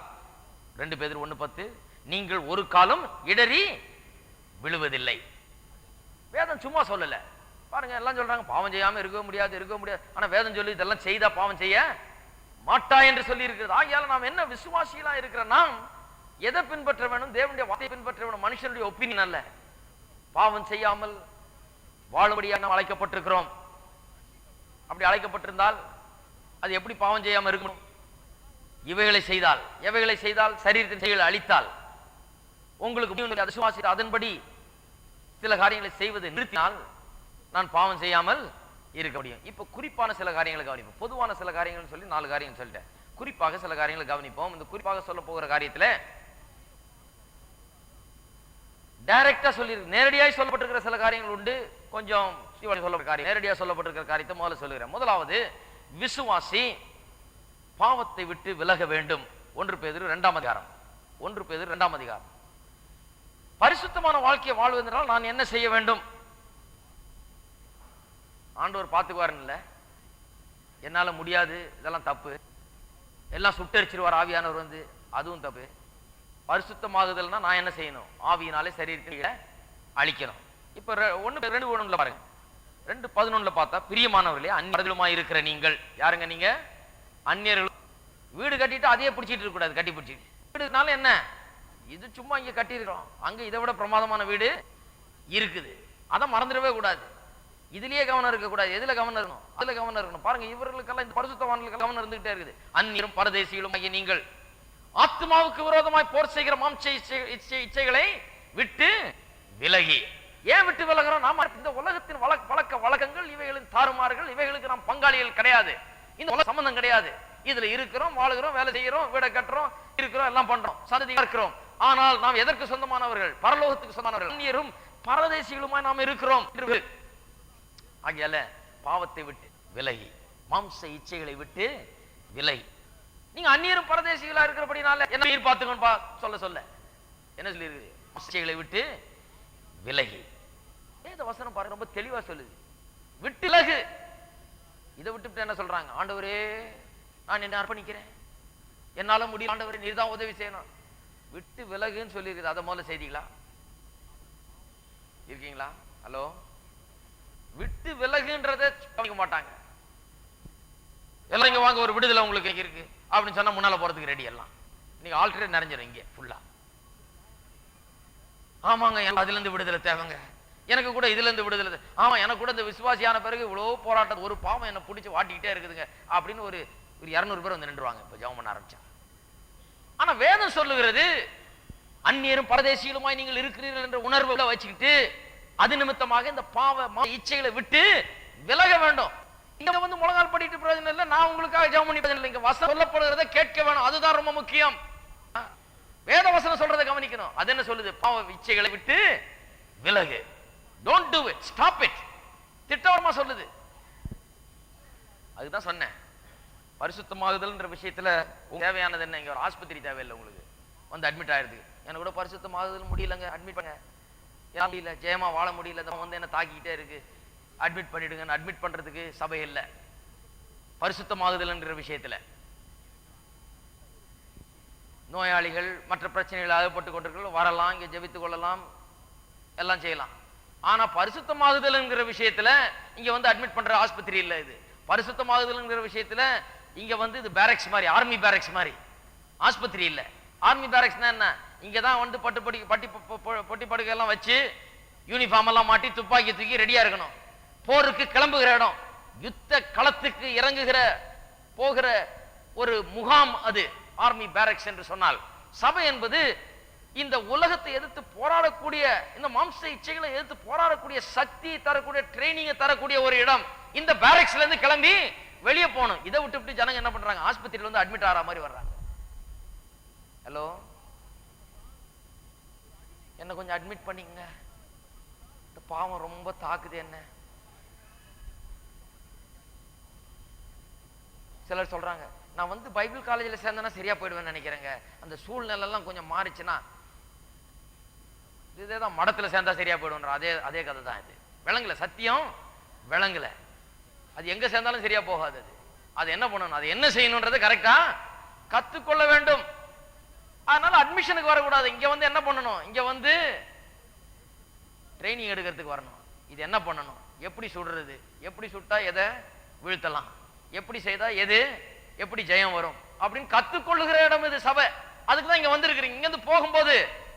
2 பேதுரு 1:10 நீங்கள் ஒரு காலம் இடறி விழுவதில்லை. வேதம் சும்மா சொல்லல பாருங்க. எல்லாம் சொல்றாங்க பாவம் செய்யாம இருக்க முடியாது. ஆனா வேதம் சொல்லி இதெல்லாம் செய்தா பாவம் செய்ய மாட்டா என்று சொல்லி இருக்கிறது. ஆகையால நாம் என்ன விசுவாசிகளா இருக்கிற நாம் எதை பின்பற்ற வேணும்? தேவனுடைய வார்த்தையை பின்பற்ற வேணும். மனுஷனுடைய ஒப்பீனியன் அல்ல. பாவம் செய்யாமல் வாழும்படியாக நாம் அழைக்கப்பட்டிருக்கிறோம். அப்படி அழைக்கப்பட்டிருந்தால் அது எப்படி பாவம் செய்யாம இருக்கணும்? இவைகளை செய்தால், எவைகளை செய்தால்? சரீரத்தின் செயல்களை அழித்தால், உங்களுக்கு விசுவாசி அதன்படி சில காரியங்களை செய்வதை நிறுத்தினால் நான் பாவம் செய்யாமல் இருக்க முடியும். இப்ப குறிப்பான சில காரியங்களை கவனிப்போம். பொதுவான சில காரியங்கள் சொல்லி 4 காரியங்கள் சொல்லிட்டேன். குறிப்பாக சில காரியங்களை கவனிப்போம். இந்த குறிப்பாக சொல்ல போகிற காரியத்துல டைரக்டா சொல்லி நேரடியாக சொல்லப்பட்டிருக்கிற சில காரியங்கள் உண்டு. கொஞ்சம் நேரடியாக சொல்லப்பட்டிருக்கிற காரியத்தை முதல்ல சொல்லுகிறேன். முதலாவது, விசுவாசி பாவத்தை விட்டு விலக வேண்டும். 1 பேதுரு 2ஆம் அதிகாரம். 1 பேதுரு 2ஆம் அதிகாரம். பரிசுத்தமான வாழ்க்கையை வாழ்வதனால் நான் என்ன செய்ய வேண்டும்? ஆண்டவர் பார்த்துக்குவாருன்னு இல்ல, என்னால முடியாது, இதெல்லாம் தப்பு, எல்லாம் சுட்டரிச்சிருவார் ஆவியானவர் வந்து, அதுவும் தப்பு. பரிசுத்தமாகுதல்னா நான் என்ன செய்யணும்? ஆவியினாலே சரீரத்தை அழிக்கணும். இப்ப 1:2 பாருங்க. 2:11 பார்த்தா, பிரியமானவர்களே அந்நியர்களுமாய் இருக்கிற நீங்கள். யாருங்க நீங்க? அந்நியர்கள். வீடு கட்டிட்டு அதையே பிடிச்சிட்டு இருக்க கூடாது. கட்டி பிடிச்சிட்டு வீடுனால என்ன, இது சும்மா இங்க கட்டி இருக்கிறோம், அங்க இதை விட பிரமாதமான வீடு இருக்குது, அதை மறந்துடவே கூடாது. இதுலயே கவனம் இருக்க கூடாது. எதுல கவனம் இருக்கணும்? அதுல கவனம் இருக்கணும். பாருங்க, இவர்களுக்கெல்லாம் இந்த பரிசுத்தவான்களுக்கு கவனம் இருந்துகிட்டே இருக்குது. அந்நியரும் பரதேசிகளும் ஆகிய நீங்கள் ஆத்மாவுக்கு விரோதமாய் போர் செய்கிற மாம்ச இச்சைகளை விட்டு விலகி. ஏன் விட்டு விலகிறோம்? நாம இந்த உலகத்தின் பழக்க வழக்கங்கள், இவைகளின் தாறுமாறுகள், இவைகளுக்கு நாம் பங்காளிகள் கிடையாது. இந்த உலக சம்பந்தம் கிடையாது. இதுல இருக்கிறோம், வாழுகிறோம், வேலை செய்கிறோம், வீடை கட்டுறோம், இருக்கிறோம், எல்லாம் பண்றோம், சந்ததியா இருக்கிறோம். ஆனால் நாம் எதற்கு சொந்தமானவர்கள்? பரலோகத்துக்கு சொந்தமானவர்கள். அந்நியரும் பரதேசிகளுமாய் நாம் இருக்கிறோம். ஆகையால பாவத்தை விட்டு விலகி, மாம்ச இச்சைகளை விட்டு விலகி. நீங்க அந்நியரும் பரதேசிகளா இருக்கிறபடினால என்ன பார்த்துக்கணும் சொல்ல என்ன சொல்லி இருக்குது? இச்சைகளை விட்டு விலகி. இந்த வசனம் பாருங்க, ரொம்ப தெளிவா சொல்லுது. விட்டு விலகு. இதை விட்டு என்ன சொல்றாங்க? ஆண்டவரே நான் என்ன அர்ப்பணிக்கிறேன், என்னால முடியும், ஆண்டவரே நீர் தான் உதவி செய்யணும். விட்டு விலகுன்னு சொல்லி இருக்குது. அதை முதல்ல செய்தீங்களா? இருக்கீங்களா? ஹலோ, விட்டு விலகுன்றத கவனிக்க மாட்டாங்க. எல்லாம் இங்க வாங்க, ஒரு விடுதலை உங்களுக்கு இருக்கு அப்படின்னு சொன்னா முன்னால போறதுக்கு ரெடி. எல்லாம் நீங்க ஆல்ரெடி நிறைஞ்சிடும் இங்க ஃபுல்லா. ஆமாங்க, அதுல இருந்து விடுதலை தேவைங்க, எனக்கு கூட இதுல இருந்து விடுதலை. ஆமா, எனக்கு கூட இந்த விசுவாசியான பிறகு இவ்வளவு போராட்டம், ஒரு பாவம் என்ன பிடிச்சி வாட்டிக்கிட்டே இருக்குதுங்க அப்படின்னு ஒரு 200 பேர் வந்து நின்றுவாங்க இப்ப ஜெபம் பண்ண ஆரம்பிச்சா. ஆனா வேதம் சொல்லுகிறது, அந்நியரும் பரதேசிகளுமாய் நீங்கள் இருக்கிறீர்கள் என்ற உணர்வுகளை வச்சுக்கிட்டு அது நிமித்தமாக இந்த பாவ இச்சைகளை விட்டு விலக வேண்டும். இங்க வந்து முழங்கால் படிட்டு பிரயோஜனம் இல்லை, நான் உங்களுக்காக ஜெபம் பண்ணி பிரயோஜனம் இல்லை. இங்க வசனம் சொல்லப்படுறதை கேட்க வேணும், அதுதான் ரொம்ப முக்கியம். வேத வசனம் சொல்றதை கவனிக்கணும். அது என்ன சொல்லுது? பாவ இச்சைகளை விட்டு விலகு. Don't do it, stop it. திட்டவரமா சொல்லுது. அதுதான் சொன்னேன். பரிசுத்தமாகுதல்ன்ற விஷயத்துல தேவையானது என்ன? இங்க ஒரு ஆஸ்பத்திரி தேவையில்லை உங்களுக்கு வந்து அட்மிட் ஆயிருக்கு. எனக்கு கூட பரிசுத்தமாகுதல் முடியலங்க, அட்மிட் பண்ணுங்க. முடியல, ஜெயமா வாழ முடியல, வந்து என்ன தாக்கிட்டே இருக்கு, அட்மிட் பண்ணிடுங்க. அட்மிட் பண்றதுக்கு சபை இல்லை பரிசுத்தமாகுதல் என்ற விஷயத்துல. நோயாளிகள் மற்ற பிரச்சனைகள் அகப்பட்டுக் கொண்டிருக்க வரலாம், இங்க ஜெபித்துக் கொள்ளலாம், எல்லாம் செய்யலாம். ஆனா பரிசுத்தமாகுதல் என்கிற விஷயத்துல இங்க வந்து அட்மிட் பண்ற ஆஸ்பத்திரி இல்லை. இது பரிசுத்தமாகுதல் என்கிற விஷயத்துல இங்க வந்து இது பேரக்ஸ் மாதிரி, ஆர்மி பேரக்ஸ் மாதிரி ஆஸ்பத்திரி இல்லை. ஆர்மி பேரக்ஸ்னா என்ன? இங்கதான் வந்து பொட்டி படுக்கை எல்லாம் வச்சு யூனிஃபார்ம் எல்லாம் மாட்டி துப்பாக்கி தூக்கி ரெடியா இருக்கணும். போருக்கு கிளம்புகிற இடம், யுத்த களத்துக்கு இறங்குகிற போகிற ஒரு முகாம், அது ஆர்மி பேரக்ஸ் என்று சொன்னால். சபை என்பது இந்த உலகத்தை எதிர்த்து போராடக்கூடிய, இந்த மாம்ச இச்சைகளை எதிர்த்து போராடக்கூடிய சக்தி தரக்கூடிய, ட்ரைனிங் தரக்கூடிய ஒரு இடம். இந்த பேரக்ஸ்ல இருந்து கிளம்பி வெளியே போகணும். இதை விட்டு ஜனங்க என்ன பண்றாங்க, ஆஸ்பத்திரியில வந்து அட்மிட் ஆகிற மாதிரி வர்றாங்க. ஹலோ, என்ன கொஞ்சம் அட்மிட் பண்ணிங்க, இந்த பாவம் ரொம்ப தாக்குது என்ன. சிலர் சொல்றாங்க, நான் வந்து பைபிள் காலேஜில் சேர்ந்தேன்னா சரியா போயிடுவேன்னு நினைக்கிறேங்க, அந்த சூழ்நிலை எல்லாம் கொஞ்சம் மாறிச்சுன்னா. இதேதான் மடத்துல சேர்ந்தா சரியா போயிடுவோம், அதே கதை தான் இது. விளங்கல, சத்தியம் விளங்கல, அது எங்க சேர்ந்தாலும் சரியா போகாது. அது என்ன பண்ணணும், அது என்ன செய்யணும்ன்றது கரெக்டா கத்துக்கொள்ள வேண்டும். அதனால அட்மிஷனுக்கு வரக்கூடாது. இங்க வந்து என்ன பண்ணணும், இங்க வந்து ட்ரைனிங் எடுக்கிறதுக்கு வரணும். இது என்ன பண்ணணும், எப்படி சுடுறது, எப்படி சுட்டா எதை வீழ்த்தலாம், எப்படி செய்தா எது எப்படி ஜெயம் வரும் அப்படின்னு கத்துக்கொள்ளுகிற இடம் இது சபை. அதுக்கு தான் இங்க வந்திருக்கிறீங்க. இங்க இருந்து போகும்போது,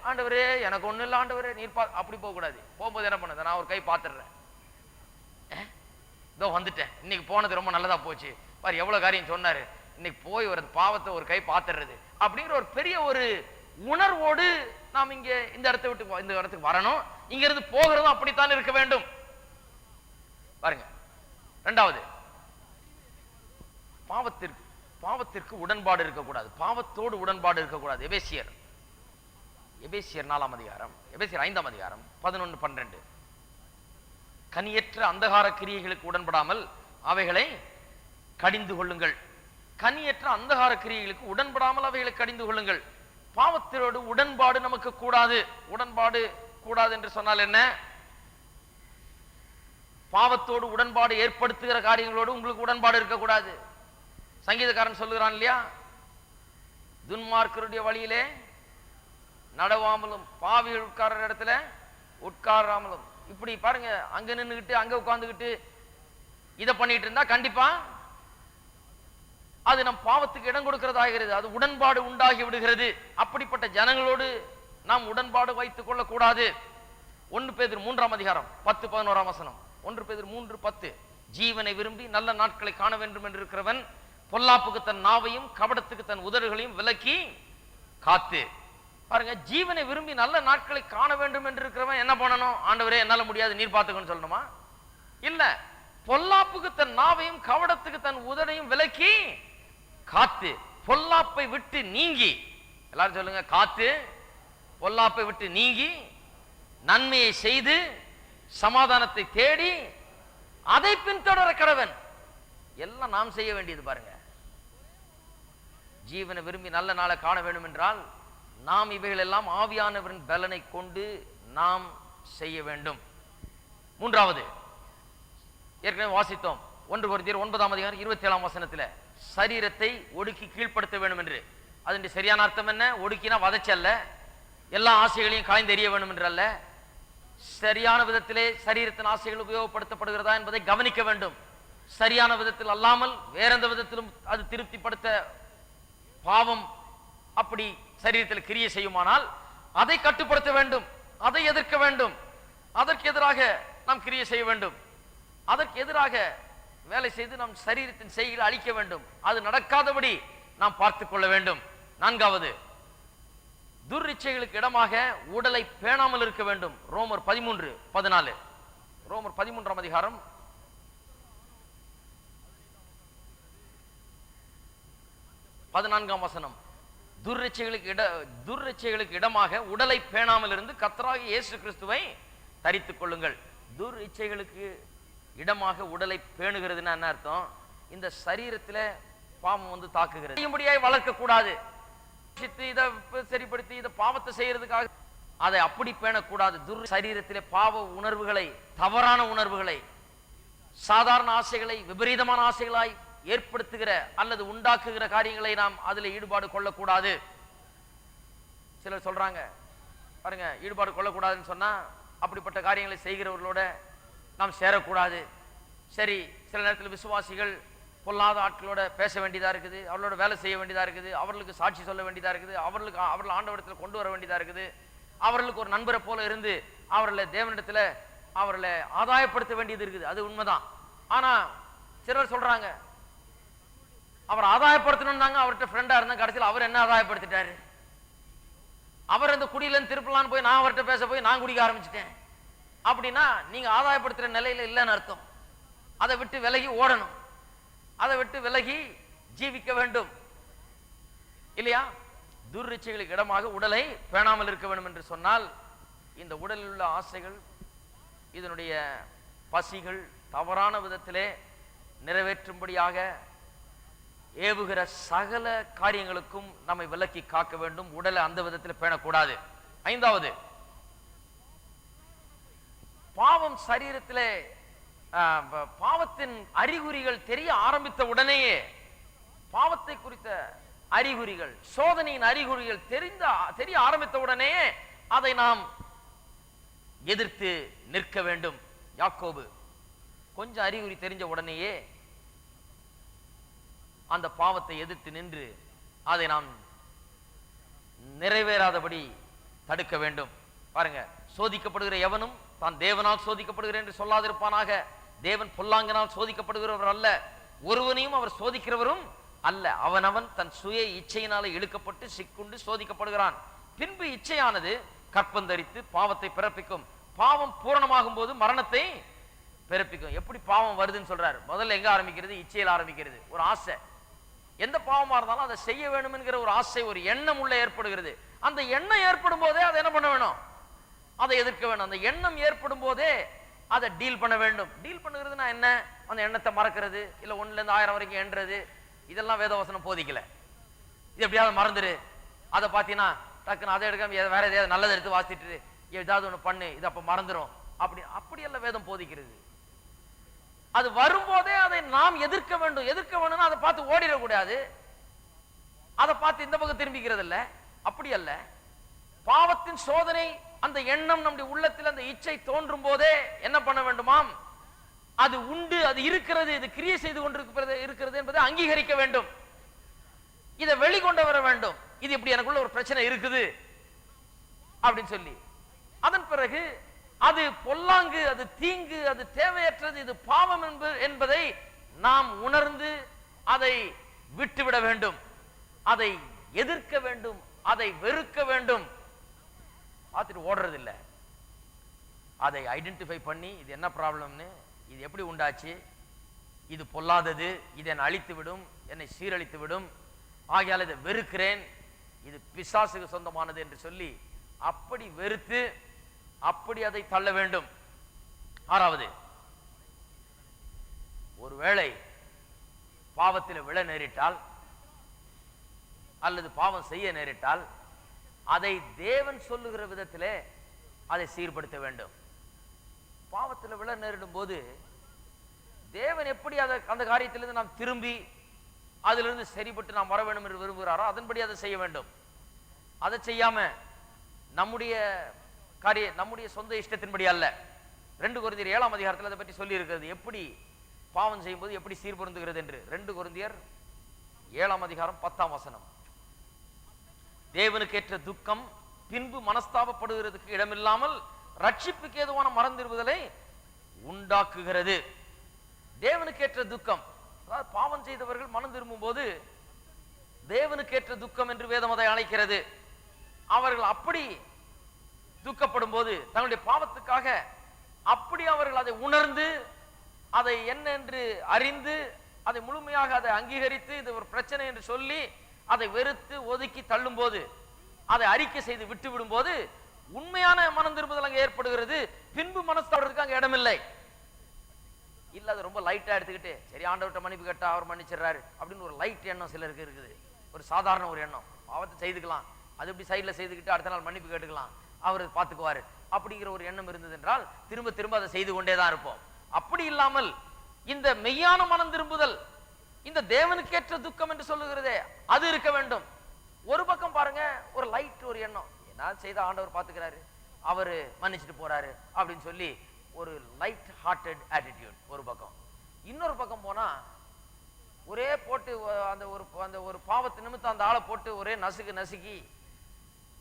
ஆண்டவரே எனக்கு ஒண்ணு இல்லை ஆண்டவரே நீர் அப்படி போக கூடாது. போகும்போது என்ன பண்ணுது, நான் ஒரு கை பாத்துறேன், இதோ வந்துட்டேன், இன்னைக்கு போனது ரொம்ப நல்லதா போச்சு, பாரு எவ்வளவு காரியம் சொன்னாரு, இன்னைக்கு போய் ஒரு பாவத்தை ஒரு கை பாத்துறது அப்படிங்கிற ஒரு பெரிய ஒரு உணர்வோடு நாம் இங்க இந்த இடத்தை விட்டு இந்த இடத்துக்கு வரணும். இங்க இருந்து போகிறதும் அப்படித்தான் இருக்க வேண்டும். பாருங்க, இரண்டாவது, பாவத்திற்கு உடன்பாடு இருக்கக்கூடாது, பாவத்தோடு உடன்பாடு இருக்கக்கூடாது. எபேசியர் 4ஆம் அதிகாரம், எபேசியர் 5ஆம் அதிகாரம் 11-12. கனியற்ற அந்தகார கிரியைகளுக்கு உடன்படாமல் அவைகளை கடிந்து கொள்ளுங்கள். கனியற்ற அந்தகார கிரியைகளுக்கு உடன்படாமல் அவைகளை கடிந்து கொள்ளுங்கள். பாவத்தோடு உடன்பாடு நமக்கு கூடாது. உடன்பாடு கூடாது என்று சொன்னால் என்ன, பாவத்தோடு உடன்பாடு ஏற்படுத்துகிற காரியங்களோடு உங்களுக்கு உடன்பாடு இருக்கக்கூடாது. சங்கீதக்காரன் சொல்லுகிறான் இல்லையா, துன்மார்க்கருடைய வழியிலே நடவாமலும் பாவிகள் உட்கார்ற இடத்துல உட்காராமலும். இப்படி பாருங்க, அங்க நின்றுகிட்டு அங்க உட்கார்ந்துகிட்டு இதை பண்ணிட்டு இருந்தா கண்டிப்பா அது நம் பாவத்துக்கு இடம் கொடுக்கிறதாகிறது. அது உடன்பாடு உண்டாகி விடுகிறது. அப்படிப்பட்ட ஜனங்களோடு நாம் உடன்பாடு வைத்துக் கொள்ள கூடாது. 1 பேதுரு 3ஆம் அதிகாரம் 10-11 வசனம். 1 பேதுரு 3:10. ஜீவனை விரும்பி நல்ல நாட்களை காண வேண்டும் என்று இருக்கிறவன் பொல்லாப்புக்கு தன் நாவையும் கபடத்துக்கு தன் உதடுகளையும் விலக்கி காத்து. பாருங்க, ஜீவனை விரும்பி நல்ல நாட்களை காண வேண்டும் என்று இருக்கிறவன் என்ன பண்ணணும், ஆண்டவரே என்னால முடியாது நீர் பார்த்துக்கன்னு சொல்லணுமா? இல்ல, பொல்லாப்புக்கு தன் நாவையும் கவடத்துக்கு தன் உதடையும் விலக்கி காத்து, பொல்லாப்பை விட்டு நீங்கி, எல்லாரும் சொல்லுங்க, காத்து பொல்லாப்பை விட்டு நீங்கி நன்மையை செய்து சமாதானத்தை தேடி அதை பின்தொடர கடவன். எல்லாம் நாம் செய்ய வேண்டியது. பாருங்க, ஜீவனை விரும்பி நல்ல நாளை காண வேண்டும் என்றால் நாம் இவைகள் எல்லாம் ஆவியானவரின் பலனை கொண்டு நாம் செய்ய வேண்டும். மூன்றாவது, ஏற்கனவே வாசித்தோம், 1 கொரிந்தியர் 9ஆம் அதிகாரம் 27ஆம் வசனத்தில் சரீரத்தை ஒடுக்கி கீழ்ப்படுத்த வேண்டும் என்று. அதனுடைய சரியான அர்த்தம் என்ன? ஒடுக்கினா வதச்சல்ல, எல்லா ஆசைகளையும் காய்ந்து எறிய வேண்டும் என்று அல்ல. சரியான விதத்திலே சரீரத்தின் ஆசைகள் உபயோகப்படுத்தப்படுகிறதா என்பதை கவனிக்க வேண்டும். சரியான விதத்தில் அல்லாமல் வேற எந்த விதத்திலும் அது திருப்திப்படுத்த பாவம் அப்படி சரீரத்தில் கிரியை செய்யுமானால் அதை கட்டுப்படுத்த வேண்டும், அதை எதிர்க்க வேண்டும். அதற்கு எதிராக நாம் கிரியை செய்ய வேண்டும். அதற்கு எதிராக வேலை செய்து நாம் சரீரத்தின் செய்கைகளை அழிக்க வேண்டும். அது நடக்காதபடி நாம் பார்த்துக் கொள்ள வேண்டும். நான்காவது, துர்இச்சைகளுக்கு இடமாக உடலை பேணாமல் இருக்க வேண்டும். ரோமர் 13:14. ரோமர் 13ஆம் அதிகாரம் 14ஆம் வசனம். துர்இச்சைகளுக்கு இடமாக உடலை பேணாமல் இருந்து கர்த்தராகிய இயேசு கிறிஸ்துவை தரித்துக் கொள்ளுங்கள். துர்இச்சைகளுக்கு இடமாக உடலை பேணுகிறதுன்னா என்ன அர்த்தம்? இந்த சரீரத்துல பாவம் வந்து தாக்குகிறது, செய்யும்படியாய் வளர்க்க கூடாது. இதை சரிப்படுத்தி இதை பாவத்தை செய்யறதுக்காக அதை அப்படி பேணக்கூடாது. சரீரத்திலே பாவ உணர்வுகளை, தவறான உணர்வுகளை, சாதாரண ஆசைகளை விபரீதமான ஆசைகளாய் ஏற்படுத்துகிற அல்லது உண்டாக்குகிற காரியங்களை நாம் அதில் ஈடுபாடு கொள்ளக்கூடாது. சிலர் சொல்றாங்க பாருங்க, ஈடுபாடு கொள்ளக்கூடாதுன்னு சொன்னா அப்படிப்பட்ட காரியங்களை செய்கிறவர்களோட நாம் சேரக்கூடாது. சரி, சில நேரத்தில் விசுவாசிகள் பொல்லாத ஆட்களோட பேச வேண்டியதா இருக்குது, அவர்களோட வேலை செய்ய வேண்டியதா இருக்குது, அவர்களுக்கு சாட்சி சொல்ல வேண்டியதா இருக்குது, அவர்கள் ஆண்டவரிடத்தில் கொண்டு வர வேண்டியதா இருக்குது, அவர்களுக்கு ஒரு நண்பரை போல இருந்து அவர்களை தேவனிடத்துல அவர்களை ஆதாயப்படுத்த வேண்டியது இருக்குது. அது உண்மைதான். ஆனா சிலர் சொல்றாங்க அவர் ஆதாயப்படுத்தணும்னாங்க, அவர்கிட்ட ஃப்ரெண்டா இருந்தா கடைசியில் அவர் என்ன ஆதாயப்படுத்திட்டாரு? அவர் அந்த குடியில திருப்பலான்னு போய் நான் அவர்கிட்ட பேச போய் நான் குடிக்க ஆரம்பிச்சிட்டேன் அப்படின்னா நீங்க ஆதாயப்படுத்துற நிலையில இல்லைன்னு அர்த்தம். அதை விட்டு விலகி ஓடணும், அதை விட்டு விலகி ஜீவிக்க வேண்டும் இல்லையா? துர்ரிச்சைகளுக்கு இடமாக உடலை பேணாமல் இருக்க வேண்டும் என்று சொன்னால் இந்த உடலில் உள்ள ஆசைகள், இதனுடைய பசிகள் தவறான விதத்திலே நிறைவேற்றும்படியாக ஏவுகிற சகல காரியங்களுக்கும் நம்மை விலக்கி காக்க வேண்டும். உடலை அந்த விதத்தில் பேணக்கூடாது. ஐந்தாவது, பாவம் சரீரத்திலே பாவத்தின் அறிகுறிகள் தெரிய ஆரம்பித்த உடனேயே, பாவத்தை குறித்த அறிகுறிகள், சோதனையின் அறிகுறிகள் தெரிய ஆரம்பித்த உடனேயே அதை நாம் எதிர்த்து நிற்க வேண்டும். யாக்கோபு கொஞ்சம் அறிகுறி தெரிஞ்ச உடனேயே அந்த பாவத்தை எதிர்த்து நின்று அதை நாம் நிறைவேறாதபடி தடுக்க வேண்டும். பாருங்க, சோதிக்கப்படுகிற எவனும் தான் தேவனால் சோதிக்கப்படுகிறேன் என்று சொல்லாதிருப்பானாக. தேவன் பொல்லாங்கனால் சோதிக்கப்படுகிறவர் அல்ல, ஒருவனையும் அவர் சோதிக்கிறவரும் அல்ல. அவனவன் தன் சுய இச்சையினாலே இழுக்கப்பட்டு சிக்குண்டு சோதிக்கப்படுகிறான். பின்பு இச்சையானது கற்பந்தரித்து பாவத்தை பிறப்பிக்கும். பாவம் பூரணமாகும் போது மரணத்தை பிறப்பிக்கும். எப்படி பாவம் வருதுன்னு சொல்றாரு? முதல்ல எங்க ஆரம்பிக்கிறது? இச்சையில் ஆரம்பிக்கிறது. ஒரு ஆசை, எந்த பாவமா இருந்தாலும் அதை செய்ய வேண்டும் என்கிற ஒரு ஆசை, ஒரு எண்ணம் உள்ள ஏற்படுகிறது. அந்த எண்ணம் ஏற்படும் போதே அதை என்ன பண்ண வேணும்? அதை எதிர்க்க வேண்டும். அந்த எண்ணம் ஏற்படும் போதே அதை டீல் பண்ண வேண்டும். டீல் பண்ணுகிறதுனா என்ன? அந்த எண்ணத்தை மறக்கிறது, இல்ல 1ல இருந்து 1000 வரைக்கும் எண்றது, இதெல்லாம் வேதவசனம் போதிக்கல. இது எப்படியாவது மறந்துரு, அதை பார்த்தீங்கன்னா டக்குன்னு அதை எடுக்காம வேற எதையாவது நல்லதை எடுத்து வாசிட்டு ஏதாவது ஒண்ணு பண்ணு, இது அப்ப மறந்துடும். அப்படியெல்லாம் வேதம் போதிக்கிறது. அது வரும்போதே அதை நாம் எதிர்க்க வேண்டும். எதிர்க்க வேணும்னா அதை பார்த்து ஓடிடக்கூடாது, அதை பார்த்து இந்த பக்கம் திரும்பிக்கிறது இல்ல. அப்படி அல்ல. பாவத்தின் சோதனை, அந்த எண்ணம் நம்முடைய உள்ளத்தில் அந்த இச்சை தோன்றும் போதே என்ன பண்ண வேண்டுமாம்? அது உண்டு, அது இருக்கிறது, இது கிரியை செய்து கொண்டிருக்கிறது என்பதை அங்கீகரிக்க வேண்டும். இதை வெளிக்கொண்டு வர வேண்டும். இது இப்படி எனக்குள்ள ஒரு பிரச்சனை இருக்குது அப்படின்னு சொல்லி, அதன் பிறகு அது பொல்லாங்கு, அது தீங்கு, அது தேவையற்றது, இது பாவம் என்பதை நாம் உணர்ந்து அதை விட்டுவிட வேண்டும். அதை எதிர்க்க வேண்டும், அதை வெறுக்க வேண்டும். பார்த்துட்டு ஓடுறது இல்லை. அதை ஐடென்டிஃபை பண்ணி இது என்ன ப்ராப்ளம்னு, இது எப்படி உண்டாச்சு, இது பொல்லாதது, இது என்னை அழித்து விடும், என்னை சீரழித்து விடும், ஆகையால் இதை வெறுக்கிறேன், இது பிசாசுக்கு சொந்தமானது என்று சொல்லி அப்படி வெறுத்து அப்படி அதை தள்ள வேண்டும். ஆறாவது, ஒருவேளை பாவத்தில் விழ நேரிட்டால் அல்லது பாவம் செய்ய நேரிட்டால் அதை தேவன் சொல்லுகிற விதத்திலே அதை சீர்படுத்த வேண்டும். பாவத்தில் விழ நேரிடும் போது தேவன் எப்படி அந்த காரியத்திலிருந்து நாம் திரும்பி அதிலிருந்து சரிபட்டு நாம் வர வேண்டும் என்று விரும்புகிறாரோ அதன்படி அதை செய்ய வேண்டும். அதை செய்யாம நம்முடைய சொந்த இஷ்டத்தின்படி அல்ல. 2 கொரிந்தியர் 7ஆம் அதிகாரத்தில் அதை பற்றி சொல்லி இருக்கிறது, எப்படி பாவம் செய்யும் போது எப்படி சீர்பொருந்துகிறது என்று. 2 கொரிந்தியர் 7ஆம் அதிகாரம் 10ஆம் வசனம். தேவனுக்கேற்ற துக்கம் பின்பு மனஸ்தாபப்படுகிறதுக்கு இடமில்லாமல் ரட்சிப்புக்கு ஏதுவான மறந்திருவதை உண்டாக்குகிறது. தேவனுக்கேற்ற துக்கம், அதாவது பாவம் செய்தவர்கள் மனம் திரும்பும் போது தேவனுக்கேற்ற துக்கம் என்று வேதம் அதை அழைக்கிறது. அவர்கள் அப்படி துக்கப்படும் போது தங்களுடைய பாவத்துக்காக அப்படி அவர்கள் அதை உணர்ந்து அதை என்ன என்று அறிந்து அதை முழுமையாக அதை அங்கீகரித்து இது ஒரு பிரச்சனை என்று சொல்லி அதை வெறுத்து ஒதுக்கி தள்ளும் போது, அதை அறிக்கை செய்து விட்டு விடும் போது உண்மையான மனம் திரும்புதல் அங்கே ஏற்படுகிறது. பின்பு மனஸ்தாபத்துக்கு அங்கே இடமில்லை. இல்ல அது ரொம்ப லைட்டா எடுத்துக்கிட்டு சரி ஆண்டவர்கிட்ட மன்னிப்பு கேட்டா அவர் மன்னிச்சிடறாரு அப்படின்னு ஒரு லைட் எண்ணம் சிலருக்கு இருக்குது. ஒரு சாதாரண ஒரு எண்ணம், பாவத்தை செய்துக்கலாம், அது எப்படி சைட்ல செய்துக்கிட்டு அடுத்த நாள் மன்னிப்பு கேட்டுக்கலாம், அவர் பார்த்துக்குவாரு அப்படிங்கிற ஒரு எண்ணம் இருந்தது என்றால் திரும்ப திரும்ப அதை செய்து கொண்டேதான் இருப்போம். அப்படி இல்லாமல் இந்த மெய்யான மனம் திரும்புதல், இந்த தேவனுக்கேற்ற துக்கம் என்று சொல்லுகிறதே அது இருக்க வேண்டும். ஒரு பக்கம் பாருங்க, ஒரு லைட் ஒரு எண்ணம், என்ன செய்த ஆண்டவர் பார்த்துக்கிறாரு, அவரு மன்னிச்சுட்டு போறாரு அப்படின்னு சொல்லி ஒரு லைட் ஹார்ட்டட் ஆட்டிடியூட் ஒரு பக்கம். இன்னொரு பக்கம் போனா ஒரே போட்டு அந்த ஒரு பாவத்து நிமித்தம் அந்த ஆளை போட்டு ஒரே நசுக்கி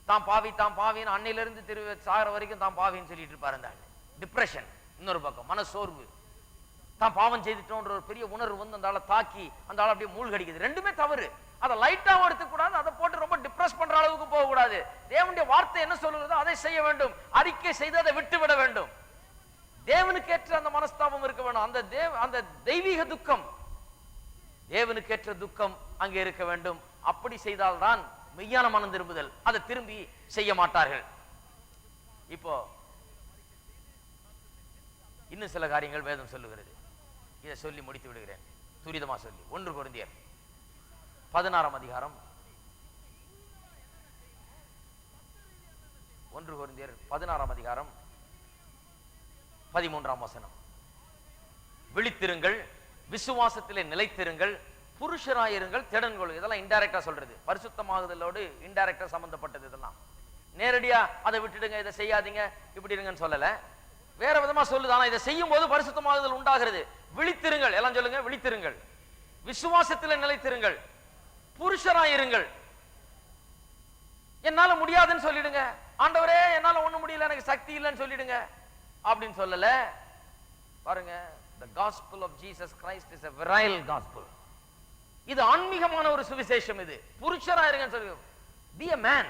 தான் பாவின்னு அன்னையிலிருந்து சாகிற வரைக்கும் தான் பாவின்னு சொல்லிட்டு இருப்பாரு. அந்த டிப்ரெஷன் இன்னொரு பக்கம், மனசோர்வு. தான் பாவம் செய்துட்டோன்ற ஒரு பெரிய உணர்வு வந்து அந்த ஆளை தாக்கி அந்த ஆளை அப்படியே மூழ்கடிக்குது. ரெண்டுமே தவறு. அதை லைட்டாவும் எடுத்துக்கூடாது, அதை போட்டு ரொம்ப டிப்ரெஸ் பண்ற அளவுக்கு போகக்கூடாது. தேவனுடைய வார்த்தை என்ன சொல்லுறதோ அதை செய்ய வேண்டும். அறிக்கை செய்து அதை விட்டு விட வேண்டும். தேவனுக்கு ஏற்ற அந்த மனஸ்தாபம் இருக்க வேண்டும். அந்த தெய்வீக துக்கம், தேவனுக்கு ஏற்ற துக்கம் அங்கே இருக்க வேண்டும். அப்படி செய்தால்தான் மெய்யான மனம் திரும்புதல். அதை திரும்பி செய்ய மாட்டார்கள். இப்போ இன்னும் சில காரியங்கள் வேதம் சொல்லுகிறது. இதை சொல்லி முடித்து விடுகிறேன், துரிதமா சொல்லி. 1 கொரிந்தியர் 16ஆம் அதிகாரம், 1 கொரிந்தியர் 16ஆம் அதிகாரம் 13ஆம் வசனம். விழித்திருங்கள், விசுவாசத்திலே நிலைத்திருங்கள், புருஷராயிருங்கள், திடன் கொள்ளுங்கள். இதெல்லாம் இன்டைரக்டா சொல்றது. பரிசுத்தமாகுதலோடு இன்டைரக்டா சம்பந்தப்பட்டது. இதெல்லாம் நேரடியா அதை விட்டுடுங்க, இதை செய்யாதீங்க, இப்படி இருங்கன்னு சொல்லல, வேற விதமா சொல்லுது. ஆனா இதை செய்யும் போது பரிசுத்தமாகுதல் உண்டாகிறது. விழித்திருங்கள், எல்லாம் சொல்லுங்க, விழித்திருங்கள், விசுவாசத்திலே நிலைத்திருங்கள், புருஷராயிருங்கள். என்னால முடியாதுன்னு சொல்லிடுங்க. ஆண்டவரே என்னால ஒண்ணும் முடியல, எனக்கு சக்தி இல்லைன்னு சொல்லிடுங்க அப்படின்னு சொல்லல. பாருங்க, the gospel of Jesus Christ is a virile gospel. இது ஆன்மீகமான ஒரு சுவிசேஷம். இது புருஷராயிருங்கன்னு சொல்லி, be a man.